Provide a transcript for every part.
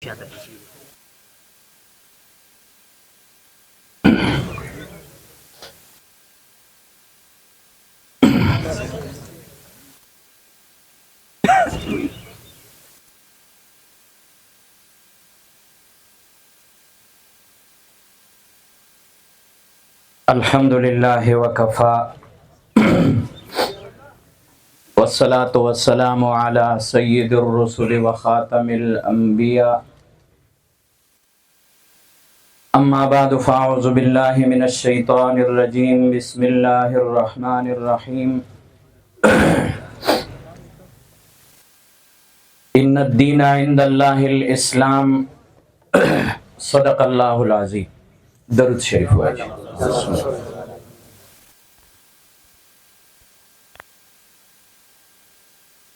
الحمد لله وكفى والصلاة والسلام على سيد الرسل وخاتم الأنبياء أما بعد فأعوذ بالله من الشيطان الرجيم بسم الله الرحمن الرحيم إن الدين عند الله الإسلام صدق الله العظيم. درود شریف واجب.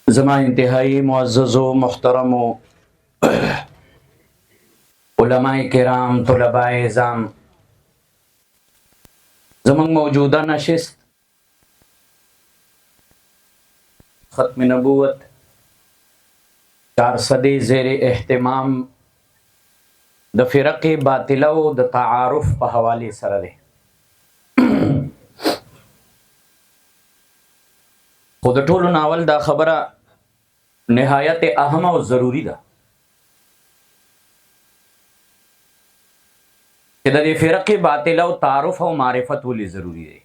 زما انتہائی معزز و محترم و علماء کرام، طلباء اعظام، زمان موجودہ نشست ختم نبوت 4 صدی زیر اہتمام د فرق باطله او د تعارف په حواله سره ده. خو د ټولو ناول دا خبره نهایت اهم او ضروری ده چې د فرق باطله او تعارف او معرفت ولې ضروری ده.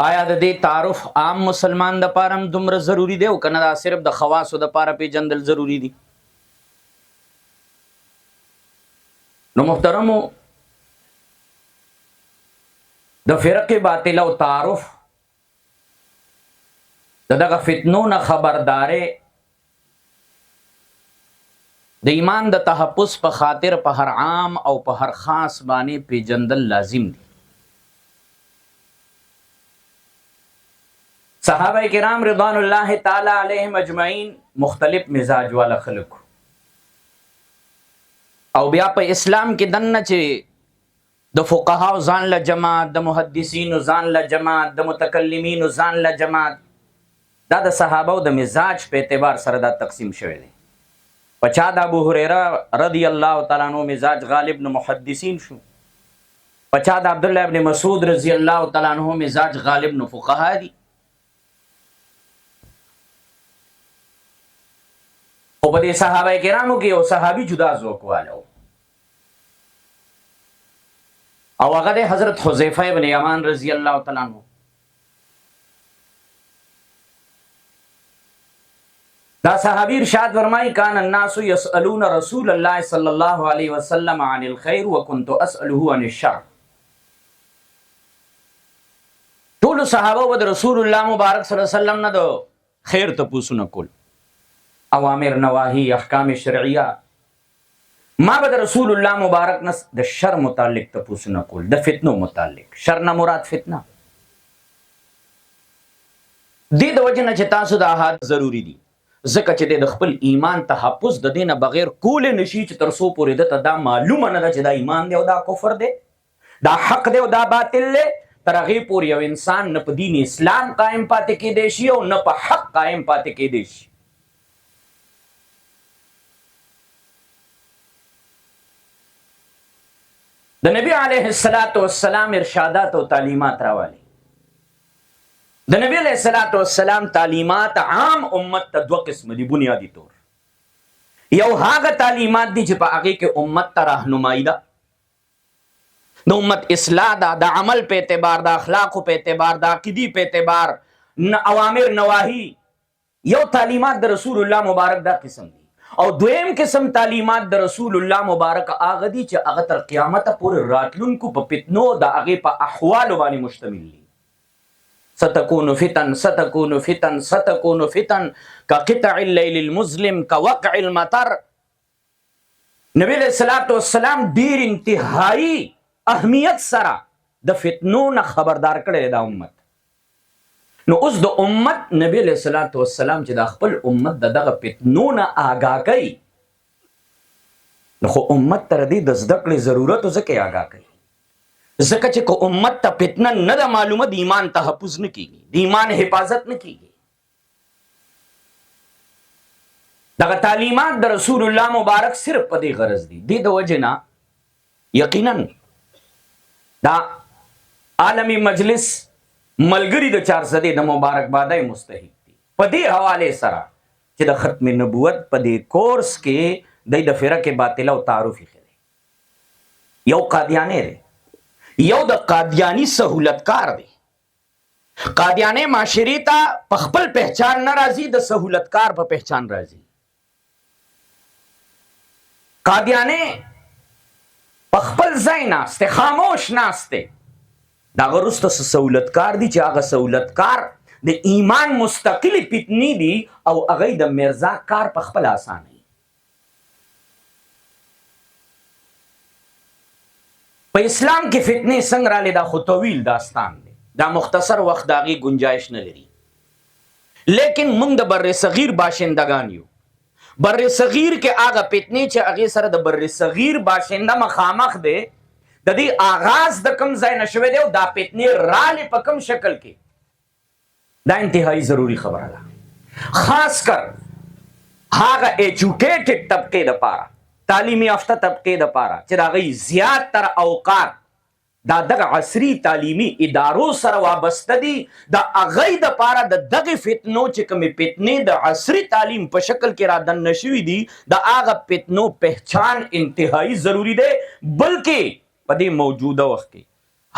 آیا د دې تعارف عام مسلمان د پاره هم دومره ضروری دی او کنه دا صرف د خواصو د پاره پیژندل ضروری دي؟ نو محترمو، د فرق باطله او تعارف دغه فتنو نه خبردارې د ایمان د تحفظ په خاطر په هر عام او په هر خاص باندې پیژندل لازم دي. صحابه کرام رضوان الله تعالی علیهم اجمعین مختلف مزاج والا خلق او بیا په اسلام کې دنه چې د فقها ځان له جماعت، د محدثین ځان له جماعت، د متکلمین ځان له جماعت، دا د صحابه او د مزاج په اعتبار سره دا تقسیم شوی دی. پچا د ابو هريره رضی الله تعالی عنہ مزاج غالب نو محدثین شو، پچا د عبد الله ابن مسعود رضی الله تعالی عنہ مزاج غالب نو فقها دي. او په دې صحابه کرامو کې یو صحابي جدا ذوق والو او هغه د حضرت حذیفه ابن یمان رضی الله تعالی عنہ. دا صحابی ارشاد فرمائی کان الناس یسألون رسول اللہ صلی اللہ علیہ وسلم عن الخیر وکنت اسألہ عن الشر. ټول صحابه و د رسول الله مبارک صلی الله علیه وسلم نه د خیر تپوسونه کول، اوامر نواهی احکام شرعیه. ما به د رسول الله مبارک نه د شر متعلق تپوسونه کول، د فتنو متعلق. شر نه مراد فتنه. دې د وجه نه چې تاسو د احادیث ضروری دي، ځکه چې د خپل ایمان تحفظ د دینه بغیر کول نشي چې تر څو پورې دته دا معلومه نه ده چې دا ایمان دی او دا کفر دی، دا حق دی او دا باطل دی، تر هغې پورې یو انسان نه په دین اسلام قائم پاتې کېدی شي او نه په حق قائم پاتې کېدی شي. د نبی علیه السلام ارشادات او تعلیمات راوالی. د نبی علیہ السلام تعلیمات عام امت ته 2 قسم دي بنیادی طور. یو هغه تعلیمات دي چې په هغه کې امت ته راهنمایي ده، د امت اصلاح ده، د عمل په اعتبار، د اخلاق په اعتبار، د عقیدی په اعتبار، اوامر نواهی. یو تعلیمات د رسول الله مبارک دا قسم دي. او دویم قسم تعلیمات د رسول الله مبارک هغه دي چې هغه تر قیامت پورې راتلونکو په فتنو د هغه په احوال باندې مشتمل دي. ستكون فتن ستكون فتن ستكون فتن كقطع الليل المظلم كوقع المطر. نبی علیہ السلام ډیر انتہائی اهمیت سره د فتنو نه خبردار کړی دا امت. نو اوس د امت نبی علیہ السلام چې د خپل امت دغه فتنو نه آگاه کوي، نو خو امت تر دې د زده کړې ضرورت ځکه آگاه کوي، ځکه چې که امت ته فتنه نه ده معلومه، د ایمان تحفظ نه کیږي، د ایمان حفاظت نه کیږي. دغه تعلیمات د رسول الله مبارک صرف په دې غرض دي د وجنا یقینا دا عالمی مجلس ملګری د 400 د مبارکبادای مستحق دي په دې حواله سره چې د ختم نبوت په دې کورس کې د فرقه باطله او تعارف خلي یو قادیانی دی یو د قادیانی سہولتکار دی قادیانی معاشري ته په خپل پہچان ناراضي د سہولتکار په پہچان راضي قادیانی په خپل ځای ناسته خاموش ناسته دا غرست سہولتکار دي چې هغه سہولتکار د ایمان مستقل پیتنی دي او هغه د مرزا کار په خپل آسان دي په اسلام کې فتنه څنګه را لیدا خو طویل داستان دی دا مختصر وخت داغي گنجائش نه لري لیکن موږ د بر صغیر باشندگان یو بر صغیر کې هغه فتنه چې هغه سره د بر صغیر باشنده مخامخ دی د دې آغاز د کم ځای نشوي دی او دا فتنه رالی په کم شکل کې دا انتہائی ضروری خبره ده خاص کر هغه ایجوکیټډ طبقه د پاره تعلیمي یافته طبقه د پاره چې دا غي زیات تر اوقات دا دغه عصري تعلیمي ادارو سره وابسته دي دا اغه د پاره د دغه فتنو چې کومې فتنې د عصري تعلیم په شکل کې را دن نشوي دي دا هغه فتنو پہچان انتہائی ضروری ده بلکې په دې موجوده وخت کې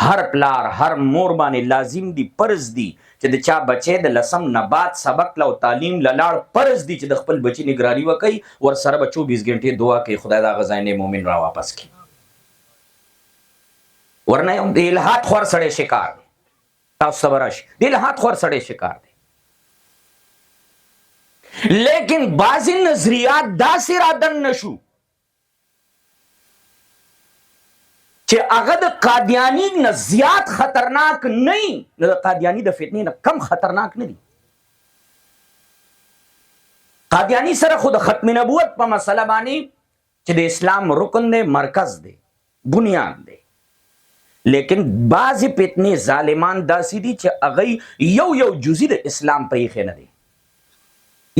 ہر پلار ہر مور باندې لازم دی فرض دی چې د چا بچي د لسم نه بعد سبق لو تعلیم لاړ فرض دی چې د خپل بچي نگرانی وکي ور سره 24 غنټه دعا کوي خدای دا غزاینه مومن را واپس کی ورنه هم د الہات خور سړی شکار تاسو صبرش د الہات خور سړی شکار دی لیکن بعضی نظریات داسې را دن نشو چې هغه د قادیانی نه زیات خطرناک نه د قادیانی د فتنې نه کم خطرناک نه دي قادیانی سره خود ختم نبوت په مسله باندې چې د اسلام رکن دی مرکز دی بنیاد دی لیکن بعضی فتنې ظالمان داسې دي چې هغه یو جزئی د اسلام پریخه نه دي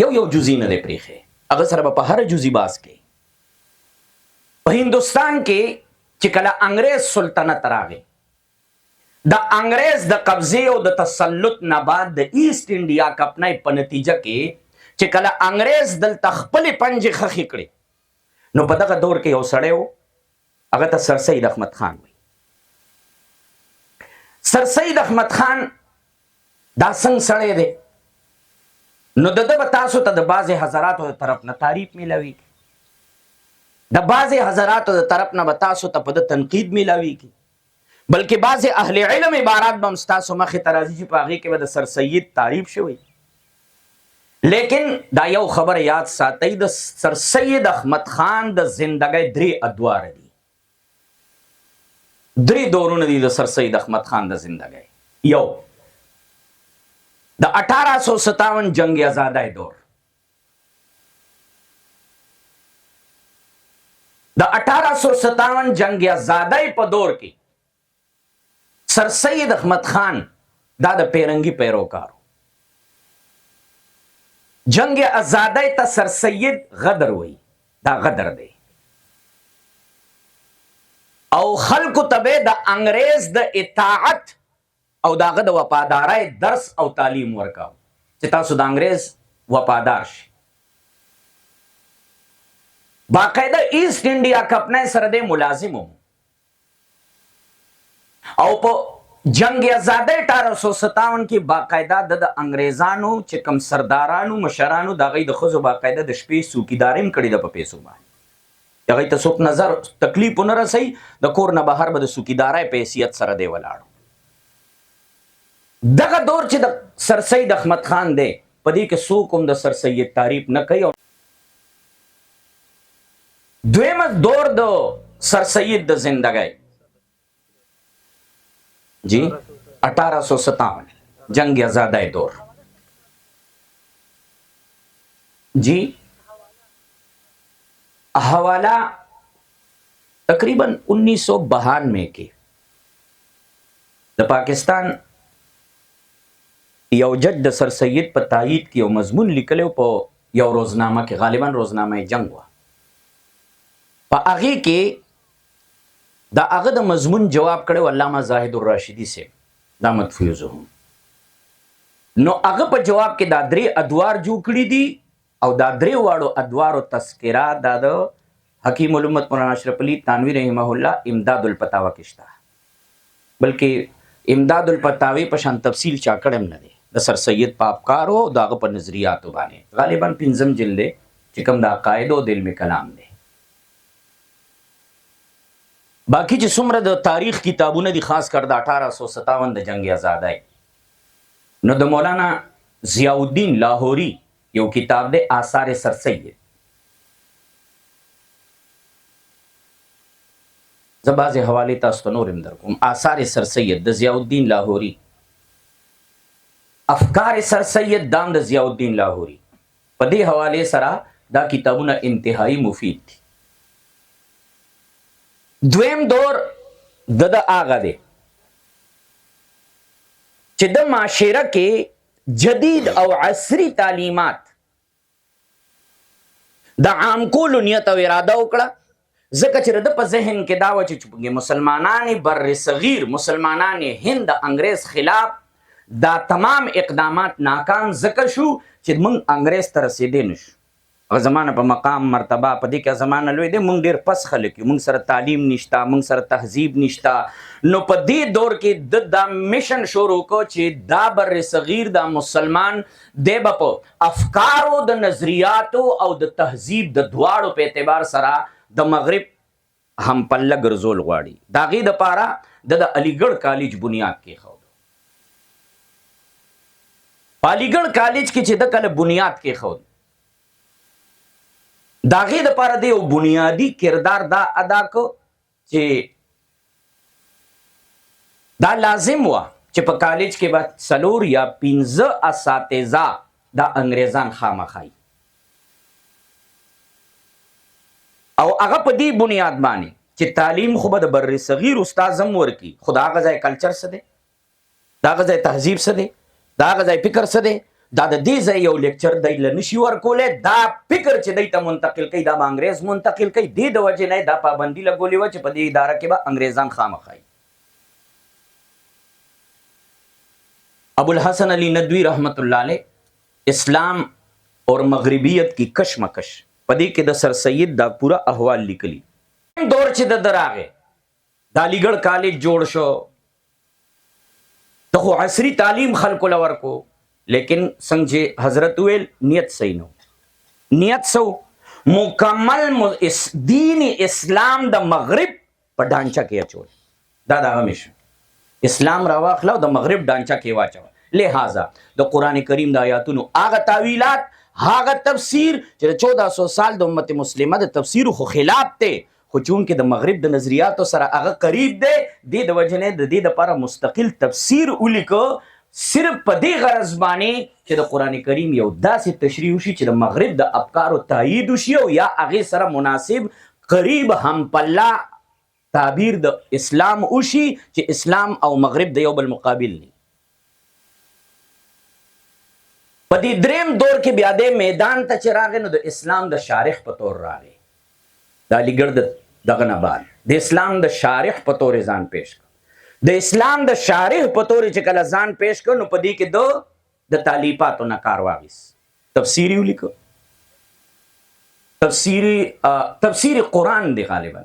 یو جزئی نه دی پریخه هغه سره په هر جزئی باس کې په هندستان کې چې کله انګريز سلطنت راغی د انګريز د قبضه او د تسلط نه بعد د ایست انډیا کمپنۍ په نتیجه کې چې کله انګريز دل تخپل پنځه خخې کړي نو په دغه دور کې یو سړی و هغه ته سر سید احمد خان وي سر سید احمد خان دا څنګه سړی دی نو دغه تاسو ته د بعضی حضراتو طرف نه تعریف ملوي د بعضی حضراتو د طرف نه تاسو ته په تنقید ملاوي کی بلکې بعضی اهل علم عبارات به مستاسو مخه ترازی چې پاغي کې د سر سید تعریف شوی لیکن دا یو خبر یاد ساتئ د سر سید احمد خان د زندګۍ درې ادوار دي درې دورونه دي د سر سید احمد خان د زندګۍ یو د 1857 جنگ آزادۍ دور د 1857 جنگ آزادۍ په دور کې سر سید احمد خان دا د پیرنګي پیروکارو جنگ آزادۍ ته سر سید غدر وای دا غدر دی او خلکو تبه د انګريز د اطاعت او داغه د وفادارۍ درس او تعلیم ورکاو چې تاسو د انګريز وفادار شئ باقاعده ایست انډیا کمپنۍ سره د ملازم او په جنگ آزادۍ 1857 کې باقاعده د انګريزانو چې کم سردارانو مشرانو دغه د خزو باقاعده د شپې څوکیداریم کړی د په پیسو باندې هغه ته څوک نظر تکلیف نه رسي د کور نه بهر به د څوکیدارۍ په حیثیت سره دی ولاړو دغه دور چې د سر سید احمد خان دی په دې کې څوک هم د سر سید تعریف نه کوي دویم دور د سر سید د زندګۍ جی 1857 جنگ آزادۍ دور جی حوالہ تقریباً 1992 کې د پاکستان یو جج د سر سید په تایید کې یو مضمون لیکلو په یو روزنامه کې، غالبا روزنامه جنگ وه، په هغې کې د هغه د مضمون جواب کړی علامه زاهد الراشدي صاحب دامت فیوزهم. نو هغه په جواب کې دا 3 ادوار جوړ کړي دي، او دا 3 واړو ادوارو تذکره دا د حکیم الامت مولانا اشرف علي تانوی رحمه الله امداد الفتاوی کې شته، بلکې امداد الفتاوی په شان تفصیل چا کړم نه دی د سر سید په افکارو او دغه په نظریاتو باندې. غالبا 5 جلد دی چې کوم د عقاید او د علم کلام دی. باقی چې څومره د تاریخ کتابونه دي، خاص کر د 1857 د جنگ آزادۍ، نو د مولانا ضیاء الدین لاہوری یو کتاب دی آثار سر سید. زه بعضې حوالې تاسو ته نور هم در کوم. آثار سر سید د ضیاء الدین لاہوری، افکار سر سید دام د ضیاء الدین لاہوری. په دې حوالې سره دا کتابونه انتهایی مفید دي. دویم دور د آغا دی چې د معاشره کې جدید او عصری تعلیمات د عام کولو نیت او اراده وکړه، ځکه چې د په ذهن کې دا و چې مسلمانان بر صغیر، مسلمانان هند د انګریز خلاف دا تمام اقدامات ناکام ځکه شو چې موږ انګریز ته رسېدی نشو. هغه زمانه په مقام مرتبه په دې کې زمانه لوی دی، موږ ډېر پس خلک یو، موږ سره تعلیم نشته، موږ سره تهذیب نشته. نو په دې دور کې دا میشن شروع کو چې دا بر صغیر دا مسلمان دی به په افکارو د نظریاتو او د تهذیب د دواړو په اعتبار سره د مغرب هم پله ګرځول غواړي. د هغې دپاره د علیګړ کالج بنیاد کېښود. په علیګړ کالج کې چې د کله بنیاد کېښود، د هغې دپاره د یو بنیادي کردار دا ادا کو چې دا لازم وه چې په کالج کې به 4 یا 5 اساتذه دا انګریزان خامخایي، او هغه په دې بنیاد باندې چې تعلیم خو به د بر صغیر استاذ هم ورکي، خو د هغه ځای کلچر څه دی، د هغه ځای تهذیب څه دی، د هغه ځای فکر څه دی، دا د دې ځای یو لیکچر دی له نشي ورکولی. دا فکر چې دی ته منتقل کوي دا به انګریز منتقل کوي. دې د وجې نه دا پابندي لګولې وه چې په دې اداره کې به انګریزان خامخایي. ابوالحسن علی ندوی رحمت اللہ علیہ اسلام اور مغربیت کی کشمکش په دې کې د سر سید دا پورا احوال لیکلی. دور چې د راغې د علیګړ کالج جوړ شو، د خو عصري تعلیم خلکو له ورکو، لیکن څنګه چې حضرت ویل نیت صحیح نه و. نیت سو مکمل دین اسلام د مغرب په ډانچه کې اچول، دا د هغه میشن اسلام راواخلو د مغرب ډانچه کې واچو. لہذا د قرآن کریم د آیاتونو هغه تاویلات، هغه تفسیر چې 1400 سال د امت مسلمه د تفسیر خو خلاف ته، خو چونکې د مغرب د نظریاتو سره هغه قریب دی، دې د وجې نه د دې دپاره مستقل تفسیر ولیکو، صرف په دې غرض باندې چې د قرآن کریم یو داسې تشریح وشي چې د مغرب د افکارو تایید وشي، او یا هغې سره مناسب قریب هم پله تعبیر د اسلام وشي چې اسلام او مغرب د یو بل مقابل نه. په دې دریم دور کې بیا د میدان ته چې راغی نو د اسلام د شارح په طور راغی. د علیګړ دغه نه بعد د اسلام د شارح په طور ځان پیش کړ. د اسلام د شارح په طور چې کله ځان پیش کړ نو په دې کې د تالیفاتو نه کار واخیست. تفسیری ولیکو، تفسیر قرآن دی، غالبا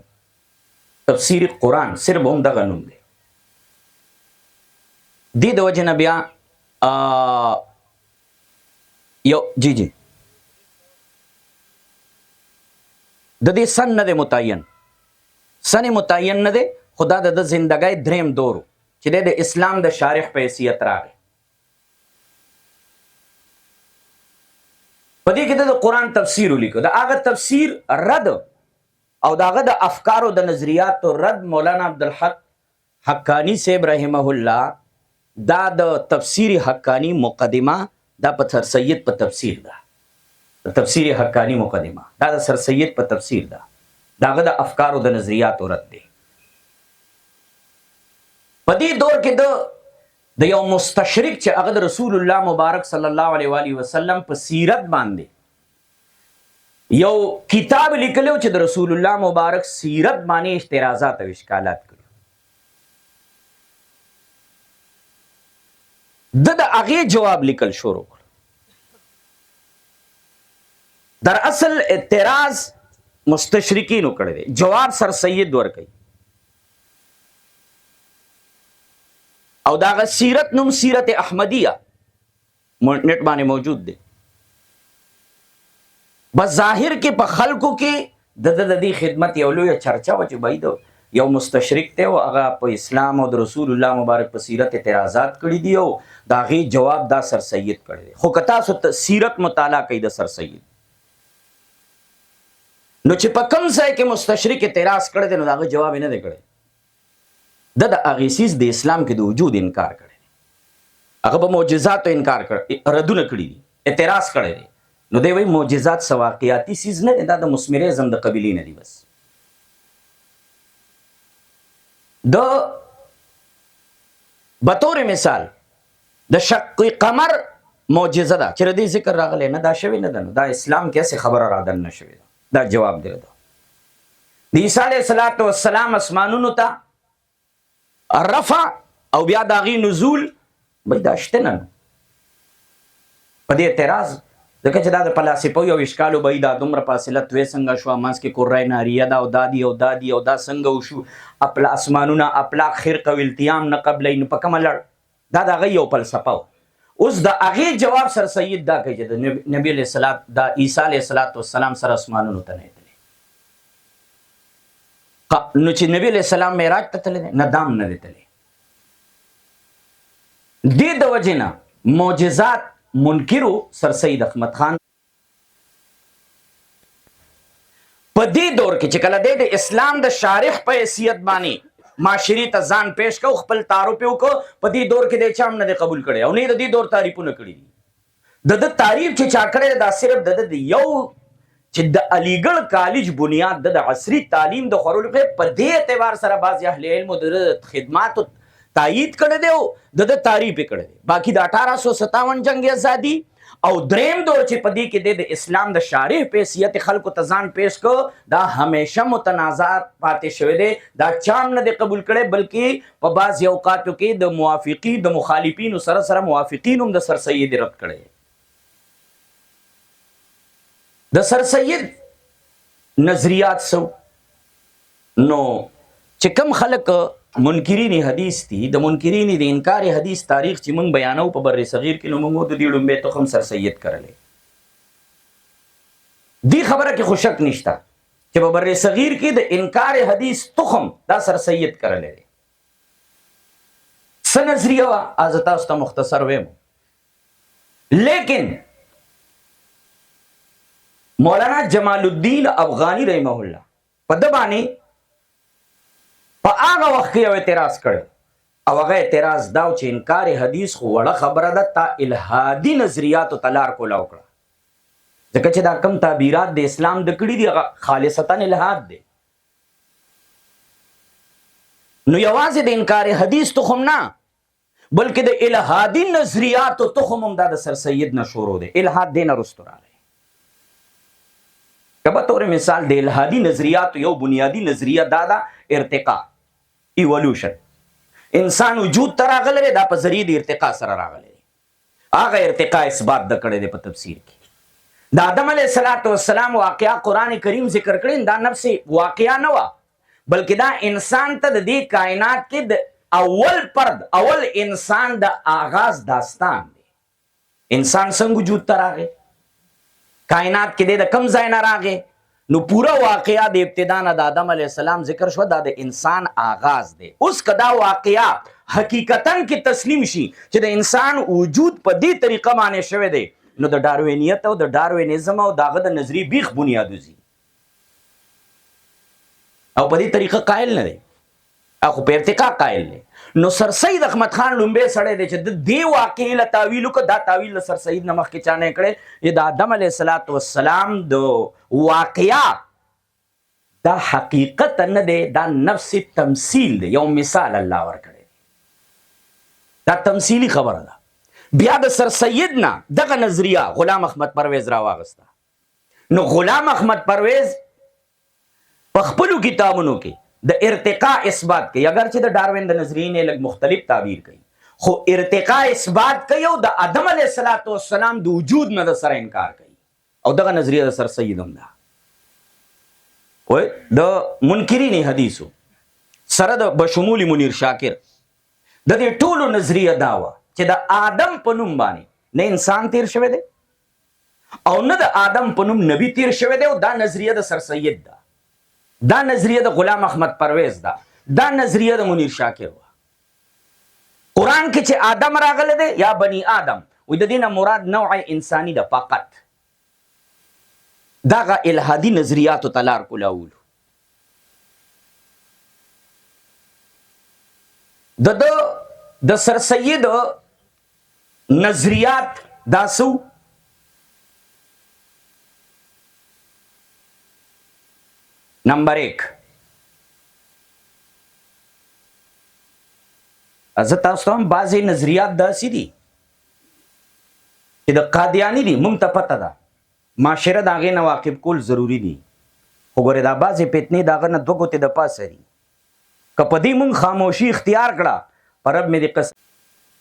تفسیر قرآن صرف هم دغه نوم دی. دې د وجې نه بیا یو د دې سن نه دی متعین، سن متعین نه دی، خدا د زندګۍ دریم دور چې د اسلام د شارح په حیثیت راغی. په دې کې د قرآن تفسیر ولیکو، د هغه تفسیر رد او د هغه د افکارو د نظریاتو رد مولانا عبدالحق حقانی صاحب رحمه الله دا د تفسیر حقانی مقدمه دا په سر سید په تفسیر ده، تفسیر حقانی مقدمه دا د سر سید په تفسیر ده، دا هغه د افکارو د نظریاتو رد دی. په دې دور کې د یو مستشرق چې هغه د رسول الله مبارک صلی الله علیه و آله وسلم په سیرت باندې یو کتاب لیکلو چې د رسول الله مبارک سیرت باندې اعتراضات او اشکالات کړي. د هغې جواب لیکل شروع کړ. در اصل اعتراض مستشرقینو کړی دی، جواب سر سید ورکوي. او داغه سیرت نوم سیرت احمدیه نیټ باندې موجود دی. بس ظاهر کې په خلکو کې د دې خدمت یو لویه چرچا و چې بای یو مستشرق دی او هغه په اسلام او د رسول الله مبارک په سیرت اعتراضات کړي دي او د هغې جواب دا سر سید کړی دی. خو که تاسو سیرت مطالعه کوئ د سر سید، نو چې په کوم ځای کې مستشرق اعتراض کړی دی نو د هغه جواب یې نه دی کړی. د هغې څیز د اسلام کې د وجود انکار کړی دی، هغه په معجزاتو انکار کړی، ردونه کړي دي، اعتراض کړی دی. نو دی وایي معجزات څه واقعیاتي څیز نه دی، دا د مسمریزم د قبیلې نه دي. بس د بطور مثال د شق قمر معجزه ده چې د دې ذکر راغلی نه، دا شوی نه ده، نو دا اسلام کې هسې خبره رادن نه شوې ده. دا جواب دی. د عیسی علیه السلام اسمانونو ته رفع او بیا د هغې نزول بای دا شته نه. په دې اعتراض ځکه چې دا د فلاسفو یو اشکالو به دا دومره فاصله توی څنګه شوه، منځ کې کرای ناریه ده او دا دي او دا دي او دا څنګه وشو، اسمانونه افلاک خرق او التیام نه قبلی، نو په کومه لړ؟ دا د هغه یو فلسفه و. اوس د هغې جواب سر سید دا کوي چې د نبي علیه السلام د عیسی علیه السلام سره اسمانونو ته نه تللی، نو چې نبي علیه السلام معراج ته تللی دی نه، دام نه دی تللی. دې د وجې نه معجزات منکرو سر سید احمد خان په دې دور کې چې کله د اسلام د شارح په حیثیت باندې معاشري ته ځان پیش کو، خپل تعارف یې وکړو، په دې دور کې د چا هم نه دی قبول کړی او نه د دې دور تعریفونه کړي دي. د تعریف چې چا کړی دا صرف د یو چې د علیګړ کالج بنیاد د عصري تعلیم د خورولو په دې اعتبار سره بعضې اهل علمو د خدماتو تایید کړی دی او د تعریف یې کړی دی. باقي د 1857 جنگ ازادي او دریم دور چې په دې کې د اسلام د شارح په حیثیت خلکو ته ځان پیش کو، دا همیشه متنازع پاتې شوی دی. دا چا هم نه دی قبول کړی، بلکې په بعضې اوقاتو کې د موافقي د مخالفینو سره سره موافقین هم د سر سید رد کړی. د سر سید نظریات سو نو چې کم خلک منکرین حدیث دي، د منکرین د انکار حدیث تاریخ چې موږ بیانو په بر صغیر کې، نو موږ د دې ړومبی تخم سر سید کرلی. دې خبره کې خو شک نشته چې په بر صغیر کې د انکار حدیث تخم دا سر سید کرلی دی. څه نظریه وه از تاسو ته مختصر ویم، لیکن مولانا جمال الدین افغانی رحمه الله په ده باندې په هغه وخت کې یو اعتراض کړی او هغه اعتراض دا و چې انکار حدیث خو وړه خبره ده، تا الهادي نظریاتو ته لار کولاو کړه، ځکه چې دا کم تعبیرات د اسلام د کړي دي هغه خالصتا الهاد دی. نو یوازې د انکار حدیث تخم نه، بلکې د الهادي نظریاتو تخم هم دا د سر سید نه شروع دی. الهاد دی نه رستو راغی. که به طور مثال د الهادي نظریاتو یو بنیادی نظریه دا ده ارتقا، ایولوشن. انسان وجود ته راغلی دی، دا په ذریعه د ارتقا سره راغلی دی. هغه ارتقا اثبات د کړی دی په تفسیر کې. د آدم علیه السلام واقعه قرآن کریم ذکر کړی، دا نفس واقعه نه وه، بلکې دا انسان ته د دې کائنات کې د اول پرد اول انسان د آغاز داستان دی. انسان څنګه وجود ته راغی، کائنات کې د کم ځای نه راغی، نو پورا واقعه د ابتدا نه د آدم علیه السلام ذکر شو، دا د انسان آغاز دی. اوس که دا واقعه حقیقتا کې تسلیم شي چې د انسان وجود په دې طریقه باندې شوی دی، نو د ډاروینیت او د ډاروینیزم او دغه د نظریې بیخ بنیاد وځي او په دې طریقه قائل نه دی، خو په ارتقا قائل دی. نو سر سید احمد خان لومبی سړی دی چې د دې واقعې له تاویل وکړه. دا تاویل له سر سید نه مخکې چا نه کړی. د آدم علیه السلام د واقعه دا حقیقت نه دی، دا نفس تمثیل دی، یو مثال الله ورکړی، دا تمثیلی خبره ده. بیا د سر سید نه دغه نظریه غلام احمد پرویز راواغسته نو غلام احمد پرویز په خپلو کتابونو کې د ارتقاء اثبات کوي، اگر چې د ډاروین د نظریې نه لږ مختلف تعبیر کوي، خو ارتقاء اثبات کوي او د آدم علیه السلام د وجود نه د سره انکار کوي. او دغه نظریه د سر سید هم ده. وای د منکرین حدیثو سره د بشمول منیر شاکر د دې ټولو نظریه دا وه چې د آدم په نوم باندې نه انسان تیر شوی دی او نه د آدم په نوم نبی تیر شوی دی، او دا نظریه د سر سید ده، دا نظریه د غلام احمد پرویز ده، دا نظریه د منیر شاکر وه. قرآن کې چې آدم راغلی دی یا بنی آدم، وی د دې نه مراد نوع انسانی ده فقط. دغه الهادي نظریاتو ته لار کولاولو. د سر سید نظریات داسو نمبر 1 زه تاسو ته هم بعضې نظریات داسې دي چې د قادیانی دي، مونږ ته پته ده، معاشره د هغې نه واقف کول ضروري دي. خو ګورې دا بعضې فتنې د هغه نه دوه ګوتې د پاسه دي. که په دې مونږ خاموشي اختیار کړه، په رب مې دې قسم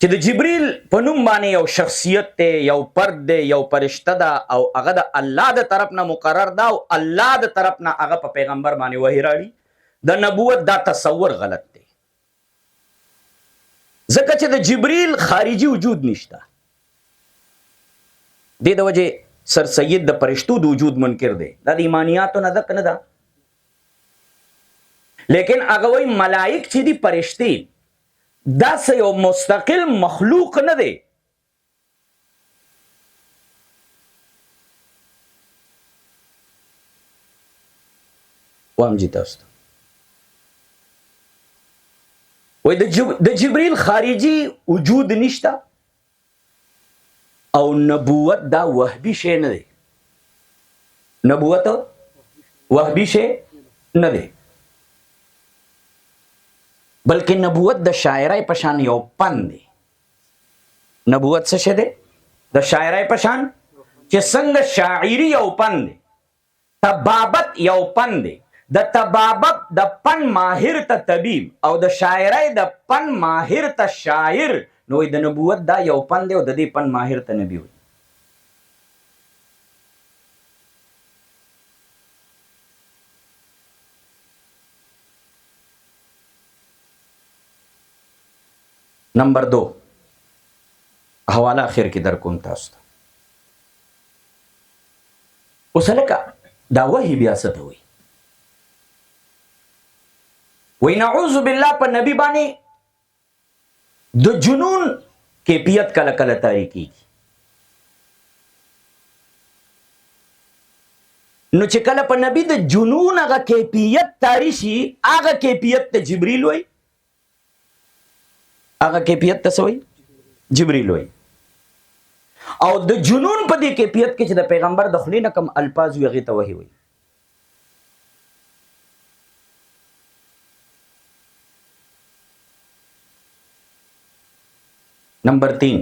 چې د جبریل په نوم باندې یو شخصیت دی، یو فرد دی، یو فرشته ده او هغه د الله د طرف نه مقرر ده او الله د طرف نه هغه په پیغمبر باندې وحی راړي، د نبوت دا تصور غلط دی. ځکه چې د جبریل خارجي وجود نشته. دې د وجې سر سید د فرشتو د وجود منکر دی. دا د ایمانیاتو نه ده که نه ده؟ لیکن هغه وایي ملائک چې دي فرشتې داسې یو مستقل مخلوق نه دی. وایم جی تاسو ته وایي د جبریل خارجي وجود نشته او نبوت دا وهبي شی نه دی. نبوت وهبي شی نه دی، بلکې نبوت د شاعرۍ په شان یو پن دی. نبوت څه شی دی؟ د شاعرۍ په شان چې څنګه شاعري یو پن دی، طبابت یو پن دی. د طبابت د پن ماهر ته طبیب او د شاعرۍ د پن ماهر ته شاعر، نو د نبوت دا یو پن دی او د دې پن ماهر ته نبی وي. نمبر 2 حواله اخر کې در کوم تاسو ته. اوس هلکه دا وحي بیا څه ته وایي؟ وایي نعوذ بالله په نبي باندې د جنون کیفیت کله کله طاری کیږي. نو چې کله په نبي د جنون هغه کیفیت طاری شي، هغه کیفیت ته جبریل وایي، هغه کیفیت ته څه وایي؟ جبریل وایي. او د جنون په دې کیفیت کې چې د پیغمبر د خولې نه کوم الفاظ وي هغې ته وحي وایي. نمبر 3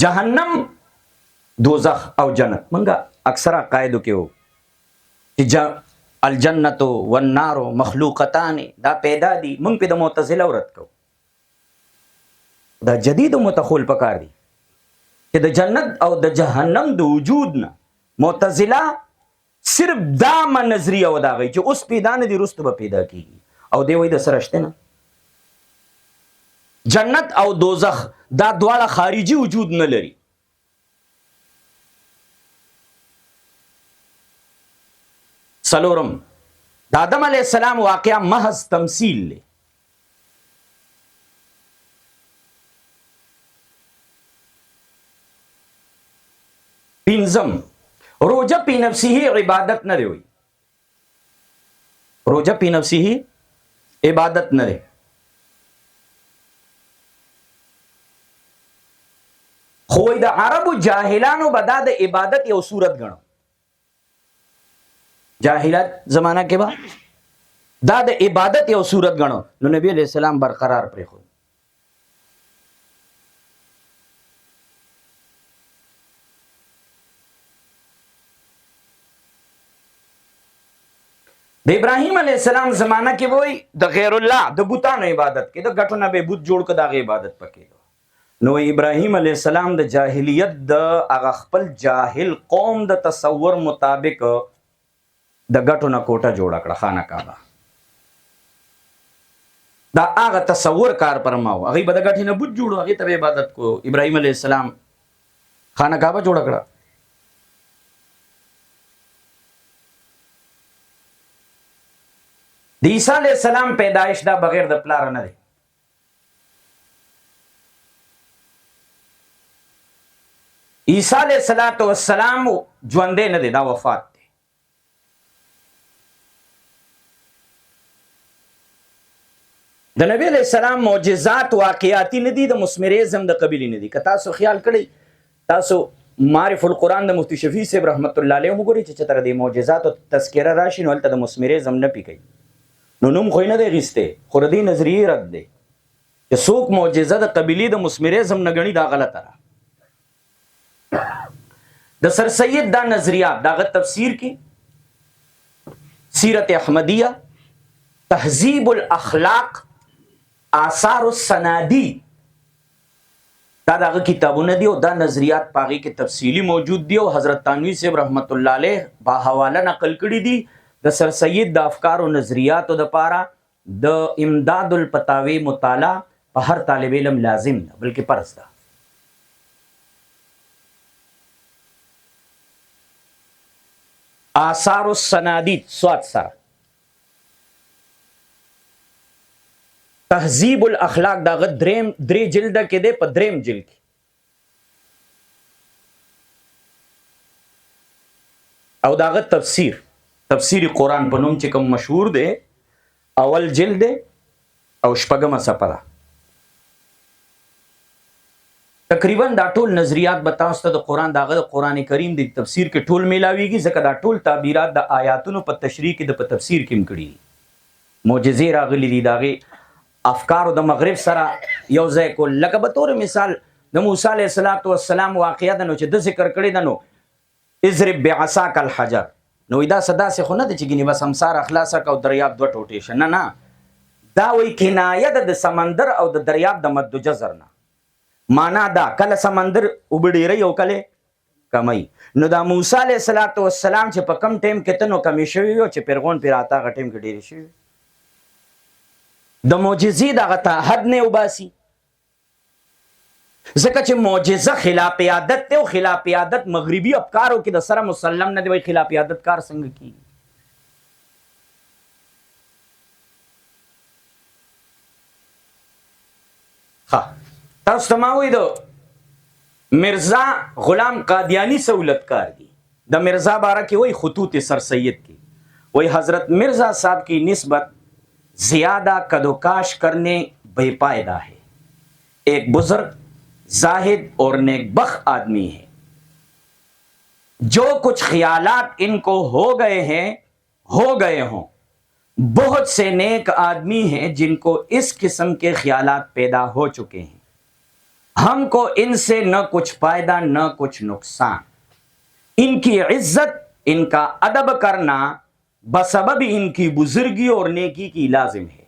جهنم، دوزخ او جنت. منګه اکثر عقایدو کې وو چې الجنت والنار مخلوقتان، دا پیدا دي. مونږ په د معتزله ورد کو. دا جدید متخول پکار دي چې د جنت او د جهنم د وجود نه معتزله صرف دا نظریه وداغي چې اوس پیدا نه دي، رستو به پیدا کیږي. او دی وایي د سره شته نه. جنت او دوزخ دا دواړه خارجي وجود نه لري. سلورم د آدم علیه السلام واقعا محض تمثیل دی. پنځم روجه پی نفسه عبادت نه دی. وي روجه پی نفسه عبادت نه دی. خو د عربو جاهلانو به دا د عبادت یو صورت ګڼو. جاهلت زمانہ کې با دا د عبادت یو صورت ګڼو، نو نبی علیہ السلام برقرار پرېښود. د ابراهیم علیه السلام زمانہ کې وای د غیر الله د بوتانو عبادت کې د غټو نه به بوت جوړ کړه د عبادت پکې نو ابراهیم علیه السلام د جاهلیت د هغه خپل جاهل قوم د تصور مطابق د غټو نه کوټه جوړ کړه خانه کعبه دا هغه تصور کار پرماو هغه به د غټي نه بوت جوړو هغه ته عبادت کو ابراهیم علیه السلام خانه کعبه جوړ کړه د عیسی علیہ السلام پیدائش دا بغیر د پلار نه دی عیسی علیہ السلام ژوندې نه دی دا وفات دی د نبی علیہ السلام معجزات واقعاتی نه دي د مسمریزم د قبیلې نه دي که تاسو خیال کړئ تاسو معرف القرآن د مفتی شفیع صاحب رحمت الله علیه وګورئ چې تر دې معجزات او تذکره راشي نو هلته د مسمریزم نه پی کوي نو نوم خو نه دی غیسته خو ردی نظریه رد دی چې څوک معجزه د قبیلې د مسمریزم نه غني دا غلطه ده د سر سید دا نظریات داغه تفسیر کی سیرت احمدیہ تہذیب الاخلاق آثار السنادی دا داغه کتابونه دی او دا نظریات پاغي کې تفصیلی موجود دی او حضرت تانوی صاحب رحمت الله علیه با حواله نقل کړي دي د سر سید د افکار او نظریات او د پاره د امداد الفتاوی مطالعه په هر طالب علم لازم نه بلکې فرض ده آثار السنادید سواد سره تہذیب الاخلاق دا دریم درې جلد کې ده په دریم جلد کې او داغه تفسیر قرآن په نوم چې کوم مشهور دی اول جلد دی او شپږمه صفحه ده تقریبا دا ټول نظریات به تاسو ته د قرآن داغه قرآن کریم د تفسیر کې ټول میلاویږي ځکه دا ټول تعبیرات د آیاتونو په تشریح کې د په تفسیر کې کړي معجزې راغلي دي داغه افکار د مغرب سره یو ځای کول لکه به طور مثال د موسی علیه السلام واقعه ده نو چې د ذکر کړی ده نو اضرب بعصاک الحجر نو دا صدا سه خو نه د چګنی بس همسار اخلاصه کو دریاب دوه ټوټې شنه نه دا وی کنایه د سمندر او د دریاب د مد جزر نه معنا دا کله سمندر وبډیری او کله کمای نو دا موسی علیه السلام چې په کم ټیم کې تنو کمی شوی او چې پیرغون پیراتا غټیم کې ډیری شوی د معجزې دغه ته حد نه وباسي ځکه چې معجزه خلاف عادت ته او خلاف عادت مغربي افکارو کې د سره مسلم نه دی وای خلاف عادت کار څنګه کی ها تاسو ته ما وې دو مرزا غلام قادیانی سہولت کار دی د مرزا بارہ کی وہی خطوط سر سید کی وہی حضرت مرزا صاحب کی نسبت زیادہ کدوکاش کرنے بے پائدہ ہے ایک بزرگ زاہد اور نیک بخت آدمی ہے جو کچھ خیالات ان کو ہو گئے ہوں بہت سے نیک آدمی ہیں جن کو اس قسم کے خیالات پیدا ہو چکے ہیں ہم کو ان سے نہ کچھ فائدہ نہ کچھ نقصان ان کی عزت ان کا ادب کرنا بسبب ان کی بزرگی اور نیکی کی لازم ہے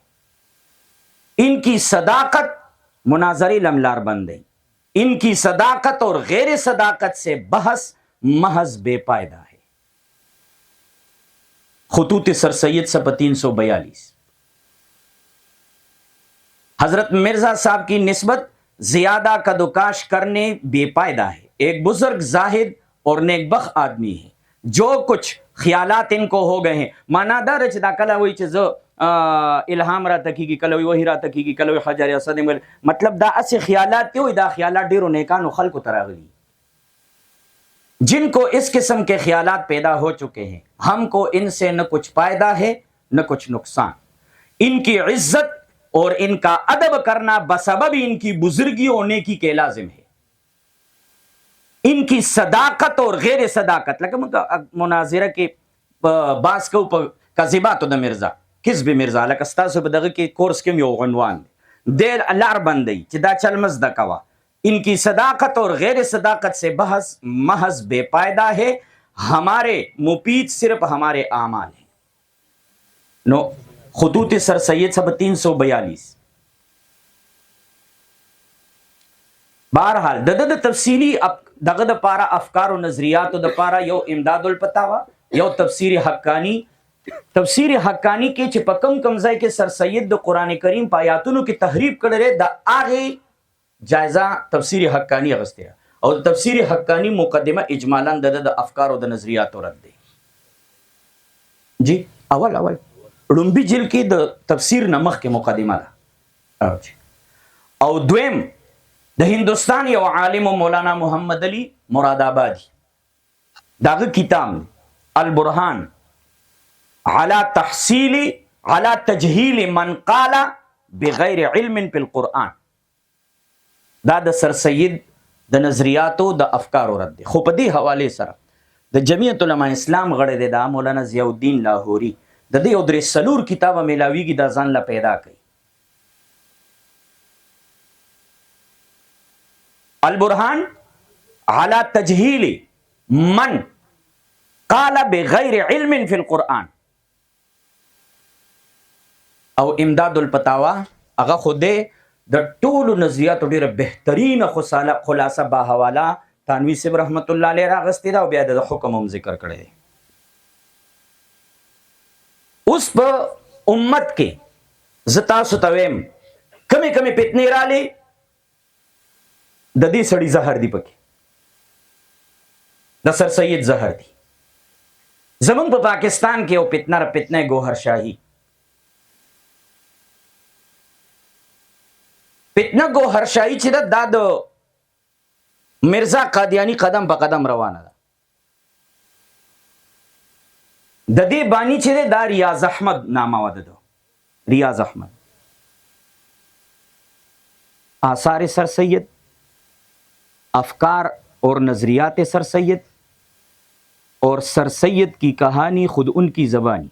ان کی صداقت مناظری لملار بندے ان کی صداقت اور غیر صداقت سے بحث محض بے پائدہ ہے خطوط سر سید صفحہ 342 حضرت مرزا صاحب کی نسبت زیادہ کدوکاش کرنے بے پائدہ ہے ایک بزرگ زاہد اور نیک بخت آدمی ہے جو کچھ خیالات ان کو ہو گئے ہیں مانا دار چې دا کله وی چې زه الهام را تکیږي کله وی را تکیږي کله وی حجر اسد مطلب دا اسی خیالات ته وي دا خیالات ډیرو نیکانو خلقو تراغلي جن کو اس قسم کے خیالات پیدا ہو چکے ہیں ہم کو ان سے نہ کچھ فائدہ ہے نہ کچھ نقصان ان کی عزت اور ان کا ادب کرنا بسبب ان کی بزرگی ہونے کی کے لازم ہے ان کی صداقت اور غیر صداقت لکه مناظره کې باس کو په کذبات د مرزا کذب مرزا لکه تاسو په دغه کې کورس کې یو عنوان دی لار بندي چې دا چل مزد کوا ان کی صداقت اور غیر صداقت سے بحث محض بے پائدہ ہے ہمارے مفید صرف ہمارے اعمال ہیں نو خطوط سر سید صاحب 342. بہرحال د تفصیلی دغه د پارا افکار او نظریات د پارا یو امداد الفتاوا، یو تفسیر حقانی. تفسیر حقانی کې چې په کم ځای کې سر سید د قران کریم په آیاتونو کې تحریف کړي د هغه جایزه تفسیر حقانی اغسته، او تفسیر حقانی مقدمه اجمالا د افکار او د نظریات رد دی. جی اول لومبي جیل کې د تفسیر نمخ کې مقدمه ده. او دویم د هندوستان یو عالم مولانا محمد علی مراد آبادی، داغه کتاب البرهان على تجهیل من قال بغیر علم فی القرآن، دا د سر سید د نظریاتو د افکارو رد دی. خو په دې حواله سره د جمعیت علماء اسلام غړی دی دا مولانا ضیاء الدین لاهوري د دې یو درې څلور کتابه ملاویږي دا ځان لا پیدا کړي. البرهان على تجهیل من قال بغیر علم فی القرآن، او امداد الفتاوا هغه خوده د ټولو نظریاتو ډیره بهترین خلاصه با حواله تانوی صاحب رحمت الله علیه راغستی دا، او بیا د حکم هم ذکر کړی. اوس په امت کې ز تاسو ته ویم کمی فتنې رالی د دې سړي زهر دی، پکې د سر سید زهر دی. زمونږ په پاکستان کې یو فتنه گوهر شاهی، فتنه گوهر شاهی چې دا د مرزا قادیانی قدم په قدم روانه ده. د دې بانی چې دا ریاض احمد نامه وده ده، ریاض احمد. آثار سر سید، افکار اور نظریات سر سید، اور سر سید کی کہانی خود ان کی زبانی.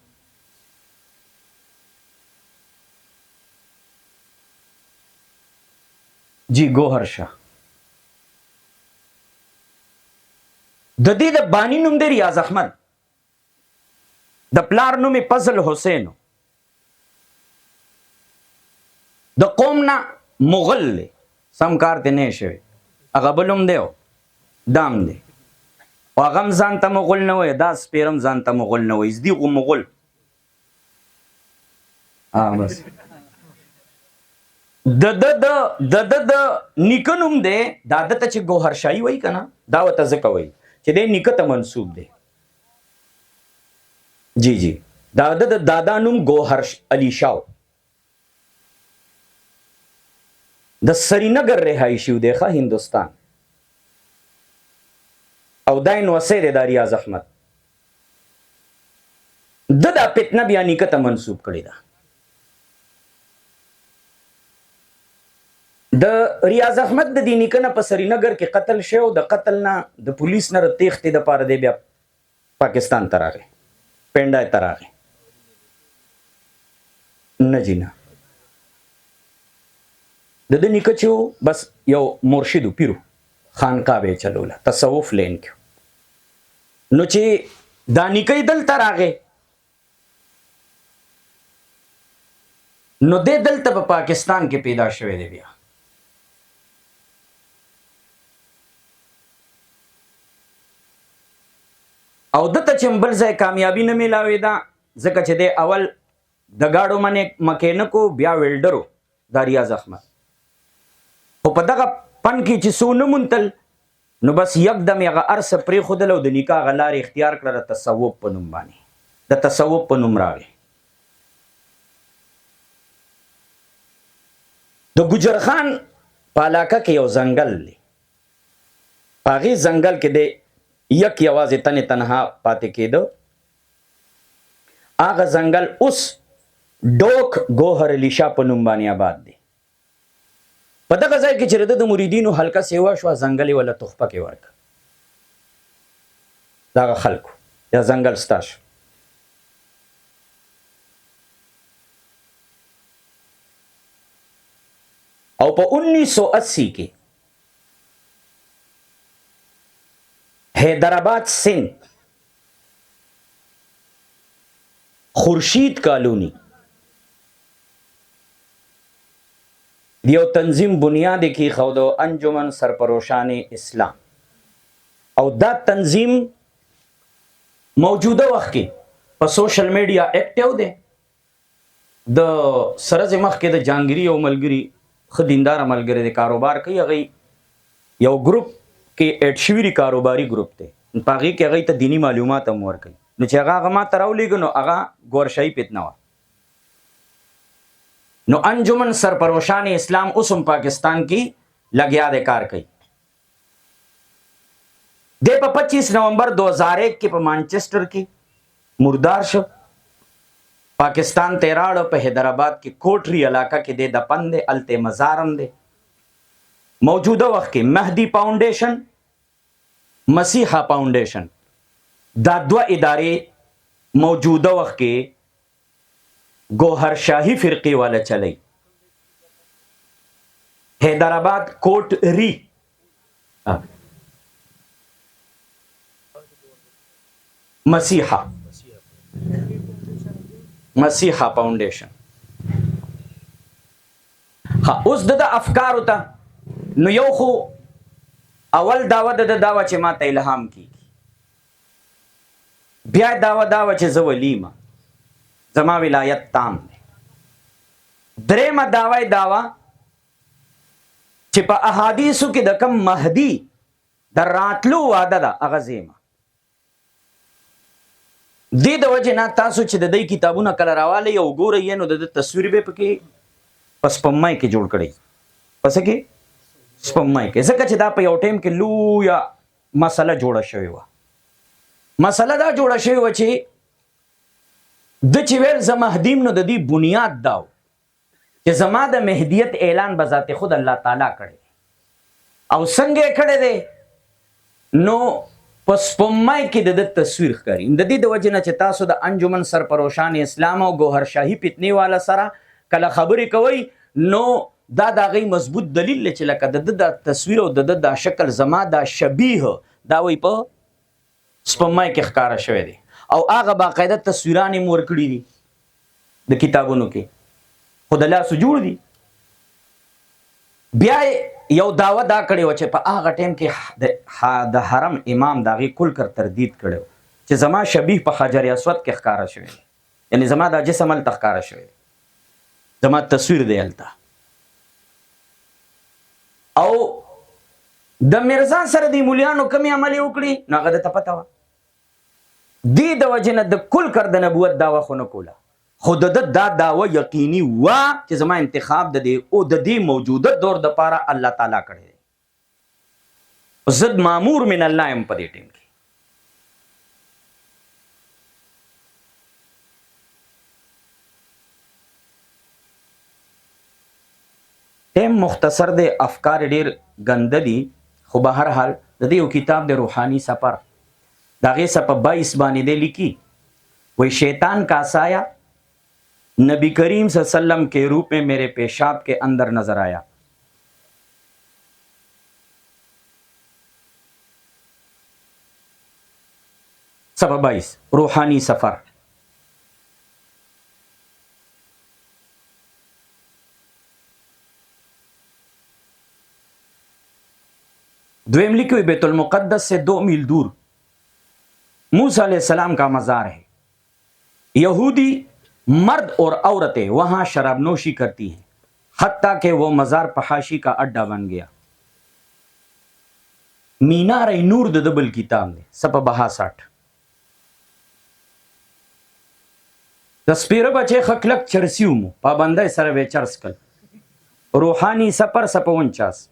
جی گوهر شاه د دې د بانی نوم دی ریاض احمد، د پلار نوم فضل حسین، د قوم نه مغل دی، سم کار ته نه شوی، هغه بلوم دی دام دی، او هغه ځان ته مغل نه وای، دا سپیرم ځان ته مغل نه وای، زدي غو مغل. بس د نیکنوم دی دا د ته چې گوهر شاهی وای کنه، دا وته ځکه وای چې د نیکه ته منسوب دی. جی دا د دادا نوم گوهر علی شاه د سرینگر رهایشي دی ښه هندوستان، او دا نوسه دی د ریاض احمد. دا فتنه بیا نیکه ته منسوب کړی ده. د ریاض احمد د دې نیکه نه په سرینگر کې قتل شو، د قتل نه د پولیس نه تېښتې دپاره دی بیا پاکستان ته راغی، پنډای ته راغی. نه جی نه، د ده نیکه چې بس یو مرشد پیرو خانقاه به یې چلوله، تصوف لین کې. نو چې دا نیکه یې دلته راغی، نو دی دلته په پاکستان کې پیدا شوی دی بیا. او دته چې بل ځای کامیابی نه میلاوېده، ځکه چې دی اول د ګاډو مکینکو بیا ویلډرو دا ریاض احمد، خو په دغه پن کې چې څو نه مونتل، نو بس یکدم یې هغه هر څه پرېښودل او د نیکه هغه لارې اختیار کړه د تصوف په نوم باندې، د تصوف په نوم راغی. د ګجر خان په علاقه کې یو ځنګل دی، په هغې ځنګل کې دی یک یوازې تنې تنها پاتې کېده. هغه ځنګل اوس ډوک گوهر علی شاه په نوم باندې آباد دی. په دغه ځای کې چې د مریدینو حلقه سیوا شوه، ځنګل یې وله تحفه کې ورکړه دغه خلکو، یا ځنګل ستا شو. او په 1980 کې حیدرآباد سندھ خورشید کالونی یو تنظیم بنیاد کی خودو انجمن سرپروشان اسلام او دا تنظیم موجوده وخت کې په سوشل میډیا اکټیو دی د سره مخ کې د جانګری او ملګری خدیندار ملګری د کاروبار کوي هغه یو ګروپ کې اډ شویری کاروباري ګروپ دی په هغه کې هغه ته دینی معلومات هم ورکوي نو چې هغه ما تراولېږي نو هغه ګورشاهي پیتنه وه نو انجمن سرپروشان اسلام اوسم پاکستان کې لګیا د کار کوي د په 25 نومبر 2001 کې په مانچسټر کې مردار شو پاکستان تیراړ په حیدرآباد کې کوټری علاقہ کې د دپن دی الته مزارم دی موجوده وخت کې مهدی فاؤنډیشن مسیحا فاؤنډیشن دا دوه ادارې موجوده وخت کې گوهر شاہی فرقی والا چلی حیدرآباد کوٹری مسیحا فاؤنډیشن ها اوس د افکار ہوتا نو یو خو اول داوا د داوا چې ما ته الهام کیږي بیا داوا چې زه ولیمه زما ولایت تام دی درېمه داوا چې په احادیثو کې د کم مهدی د راتلو وعده ده هغه زیمه دې د وجه نه تاسو چې د دې کتابونه کله راواله یو ګورئ نو د تصویر به پکې پس پمای کې جوړ کړی پس کې سپمای کې ځکه چې دا په یو ټیم کې لویه مسله جوړه شوې وه مسله دا جوړه شوې وه چې د چې ویل زه مهدیم نو د دې بنیاد داو چې زما د مهدیت اعلان به ذات خود الله تعالی کړی او څنګه یې کړی دی نو په سپمای کې د تصویر ښکاري د دې د وجې نه چې تاسو د انجمن سرپروشان اسلام او گوهر شاهي پیتنی والا سره کله خبرې کوئ نو دا د هغې مضبوط دلیل دی چې لکه د تصویر او د شکل زما دا شبیه دا وایي په سپمای کې ښکاره شوی دی او هغه باقاعده تصویران یې ورکړي دي د کتابونو کې خو د لاسو جوړ دي بیا یو دعوه دا کړې وه چې په هغه ټیم کې د حرم امام د هغې کلکر تردید کړی چې زما شبیه په حجر اسود کې ښکاره شوی دی یعنې زما دا جسم هلته ښکاره شوی دی زما تصویر دی هلته او د مرزا سره د مولیانو کمې عملې وکړي نو هغه درته پته وه دې د وجې نه د کلکر د نبوت دعوه خو نه کوله خو د دا دعوه یقیني وه چې زما انتخاب د دې او د دې موجوده دور دپاره الله تعالی کړی دی زد مامور من الله یم په دې ټیم کې ټیم مختصر دی افکار ډېر ګنده دي خو به هر حال د دې یو کتاب د روحانی سفر د هغې څه په 22 باندې دی لیکي وہی شیطان کا سایہ نبی کریم صلی اللہ علیہ وسلم کے روپ میں میرے پیشاب کے اندر نظر آیا صفحہ 22 روحانی سفر دویم لکھی ہوئی بیت المقدس سے 2 میل دور موسیٰ علیہ السلام کا مزار ہے یہودی مرد اور عورتیں وہاں شراب نوشی کرتی ہیں حتیٰ کہ وہ مزار فحاشی کا اڈا بن گیا مینار نور د دبل کتاب دی صفحه 62 د سپیره بچې خکلک چرسیو مو پابندۍ سره به چرس کل روحانی سفر صفحه 49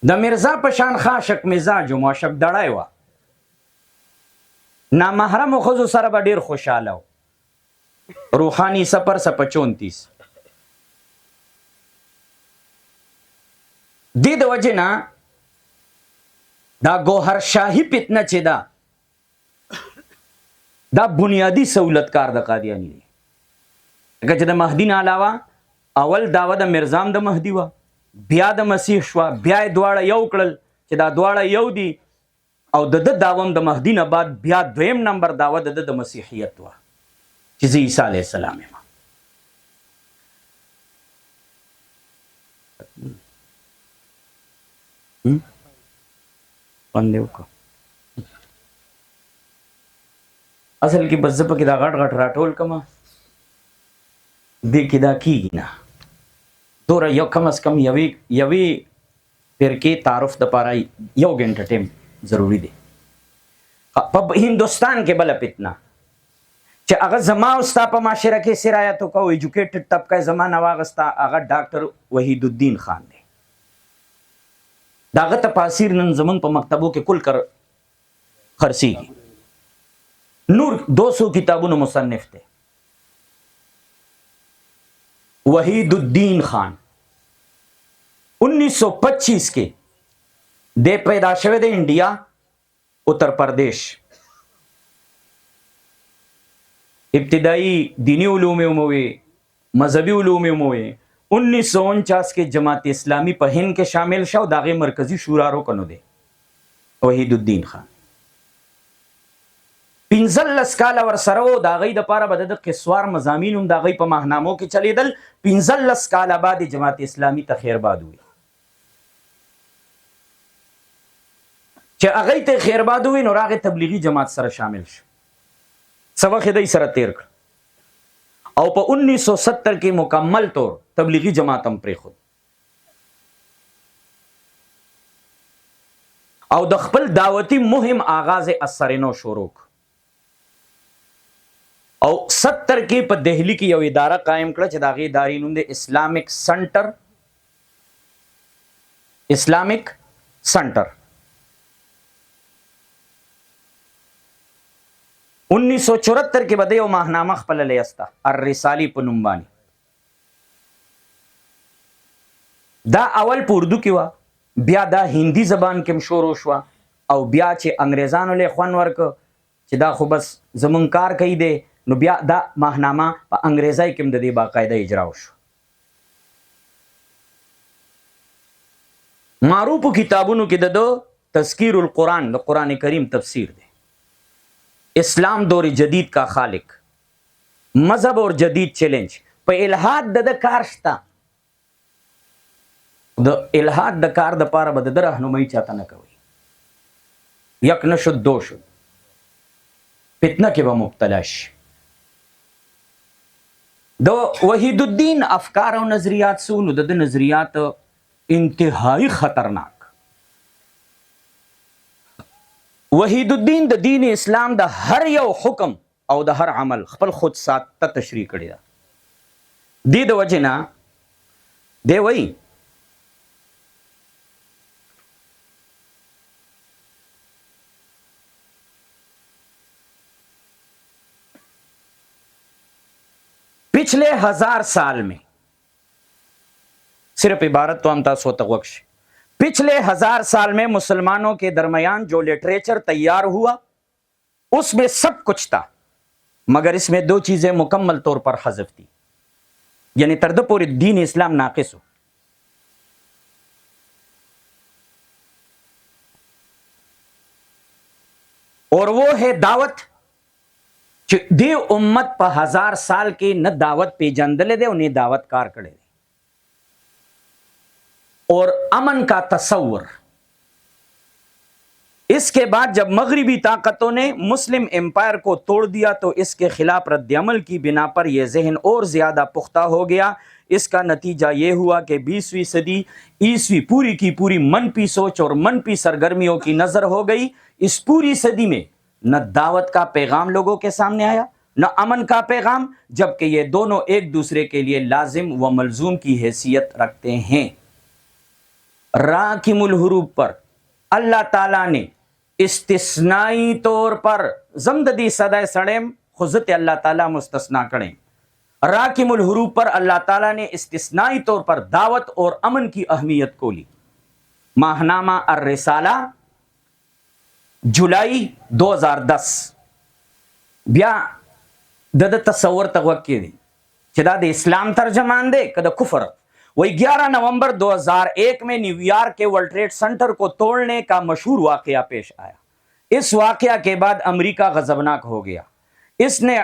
د مرزا په شان خاشق مزاج او ماشب دړای و نامحرم خزو سره به ډیر خوشاله و روحانی سفر صفحه 34 دې د وجه نه دا گوهر شاهي فتنه چې دا بنیادی سہولتکار د قادیانی دی که چې د مهدی نه علاوه اول دعوه د مرزام د مهدی و بیا د مسیح شو بیا دواړه یو کړل چې دا دواړه یو دي او د داوم د مهدی نه بعد بیا دویم نمبر داوا د مسیحیت وا چې زه عیسی علیه السلام یم. باندې وکړه اصل کې بس په کې دا غټ غټ راټول کما دې کې دا کیږي نه دورا یو کم از کم یوی پھر کې تعارف د پاره یو غنټه ټیم ضروری دی. په هندستان کې بل پتنا چې هغه زما او ستا په معاشره کې سرایت کو ایجوکیټډ طبقه زمانه واغستا هغه ډاکټر وحید الدین خان دی. داغه تفاسیر نن زمون په مکتبو کې کل کر خرسیږي. نور 200 کتابونو مصنف ته وحید الدین خان 1925 کې د پیدا شوه د انډیا اتر پردیش ابتدائی دینی علوم عموی مذہبی علوم عموی 1949 کې جماعت اسلامی په هند کې شامل شو داغه مرکزی شورا رکنو دی وحید الدین خان 15 کال ور سره و داغه د پاره بد د قصوار مزامین هم داغه په ماهنامو کې چلیدل 15 کال بعد جماعت اسلامی ته خیر باد وي چې هغه ته خیر باد وي نو راغه تبلیغی جماعت سره شامل شو سبق دې سره تیر کړ او په 1970 کې مکمل طور تبلیغی جماعت هم پرې خود او د خپل دعوتی مهم آغاز اثرینو شروع او 70 کې په دهلی کې یو اداره قائم کړه چې داغه ادارې نوم دی اسلامک سنټر 1974 کې بده یو ماهنامه خپل لیاستا الرسالی په نوم باندې دا اول په اردو کې وا بیا دا هندي زبان کې شروع شو او بیا چې انګريزانو له خوان ورک چې دا خو بس زمون کار کوي دی نو بیا دا ماهنامه په انګریزي کې د دې باقاعده اجرا وشو معروف کتابونو کې د تذکیر القرآن د قرآن کریم تفسیر دی اسلام دور جدید کا خالق مذہب اور جدید چیلنج په الہاد د کار شتا د الہاد د کار د پاره بد د راهنمایي چاته نه کوي یک نشد دو شد فتنه کې به مبتلا شي د وحید الدین افکار او نظریات سونو د نظریات انتهایی خطرناک وحید الدین د دین اسلام د هر یو حکم او د هر عمل خپل خود سات ته تشریح کړی دا د وجنا دی وای پچھلے 1000 سال میں صرف عبارت تو ہم تاسو ته وکش پچھلے 1000 سال میں مسلمانوں کے درمیان جو لٹریچر تیار ہوا اس میں سب کچھ تھا مگر اس میں دو چیزیں مکمل طور پر حذف تھی یعنی ترد پوری دین اسلام ناقص ہو اور وہ ہے دعوت دی امت پا 1000 سال کے نہ دعوت پہ جندلے دے انہیں دعوت کار کڑے دے اور امن کا تصور اس کے بعد جب مغربی طاقتوں نے مسلم امپائر کو توڑ دیا تو اس کے خلاف رد عمل کی بنا پر یہ ذہن اور زیادہ پختہ ہو گیا اس کا نتیجہ یہ ہوا کہ 20ویں صدی عیسوی پوری کی پوری منفی سوچ اور منفی سرگرمیوں کی نظر ہو گئی اس پوری صدی میں نہ دعوت کا پیغام لوگوں کے سامنے آیا نہ امن کا پیغام جبکہ یہ دونوں ایک دوسرے کے لیے لازم و ملزوم کی حیثیت رکھتے ہیں راکم الحروف پر اللہ تعالیٰ نے استثنائی طور پر زمددی صدای سڑیم خزت اللہ تعالیٰ مستثنا کریں راکم الحروف پر اللہ تعالیٰ نے استثنائی طور پر دعوت اور امن کی اہمیت کو لی ماہنامہ الرسالہ جولائی 2010 بیا د تصور تغوکی دی چې دا د اسلام ترجمان دے کہ دا کفر وہی 11 نومبر 2001 میں نیو یارک کے ورلڈ ٹریڈ سنٹر کو توڑنے کا مشہور واقعہ پیش آیا اس واقعہ کے بعد امریکہ غضبناک ہو گیا. اس نے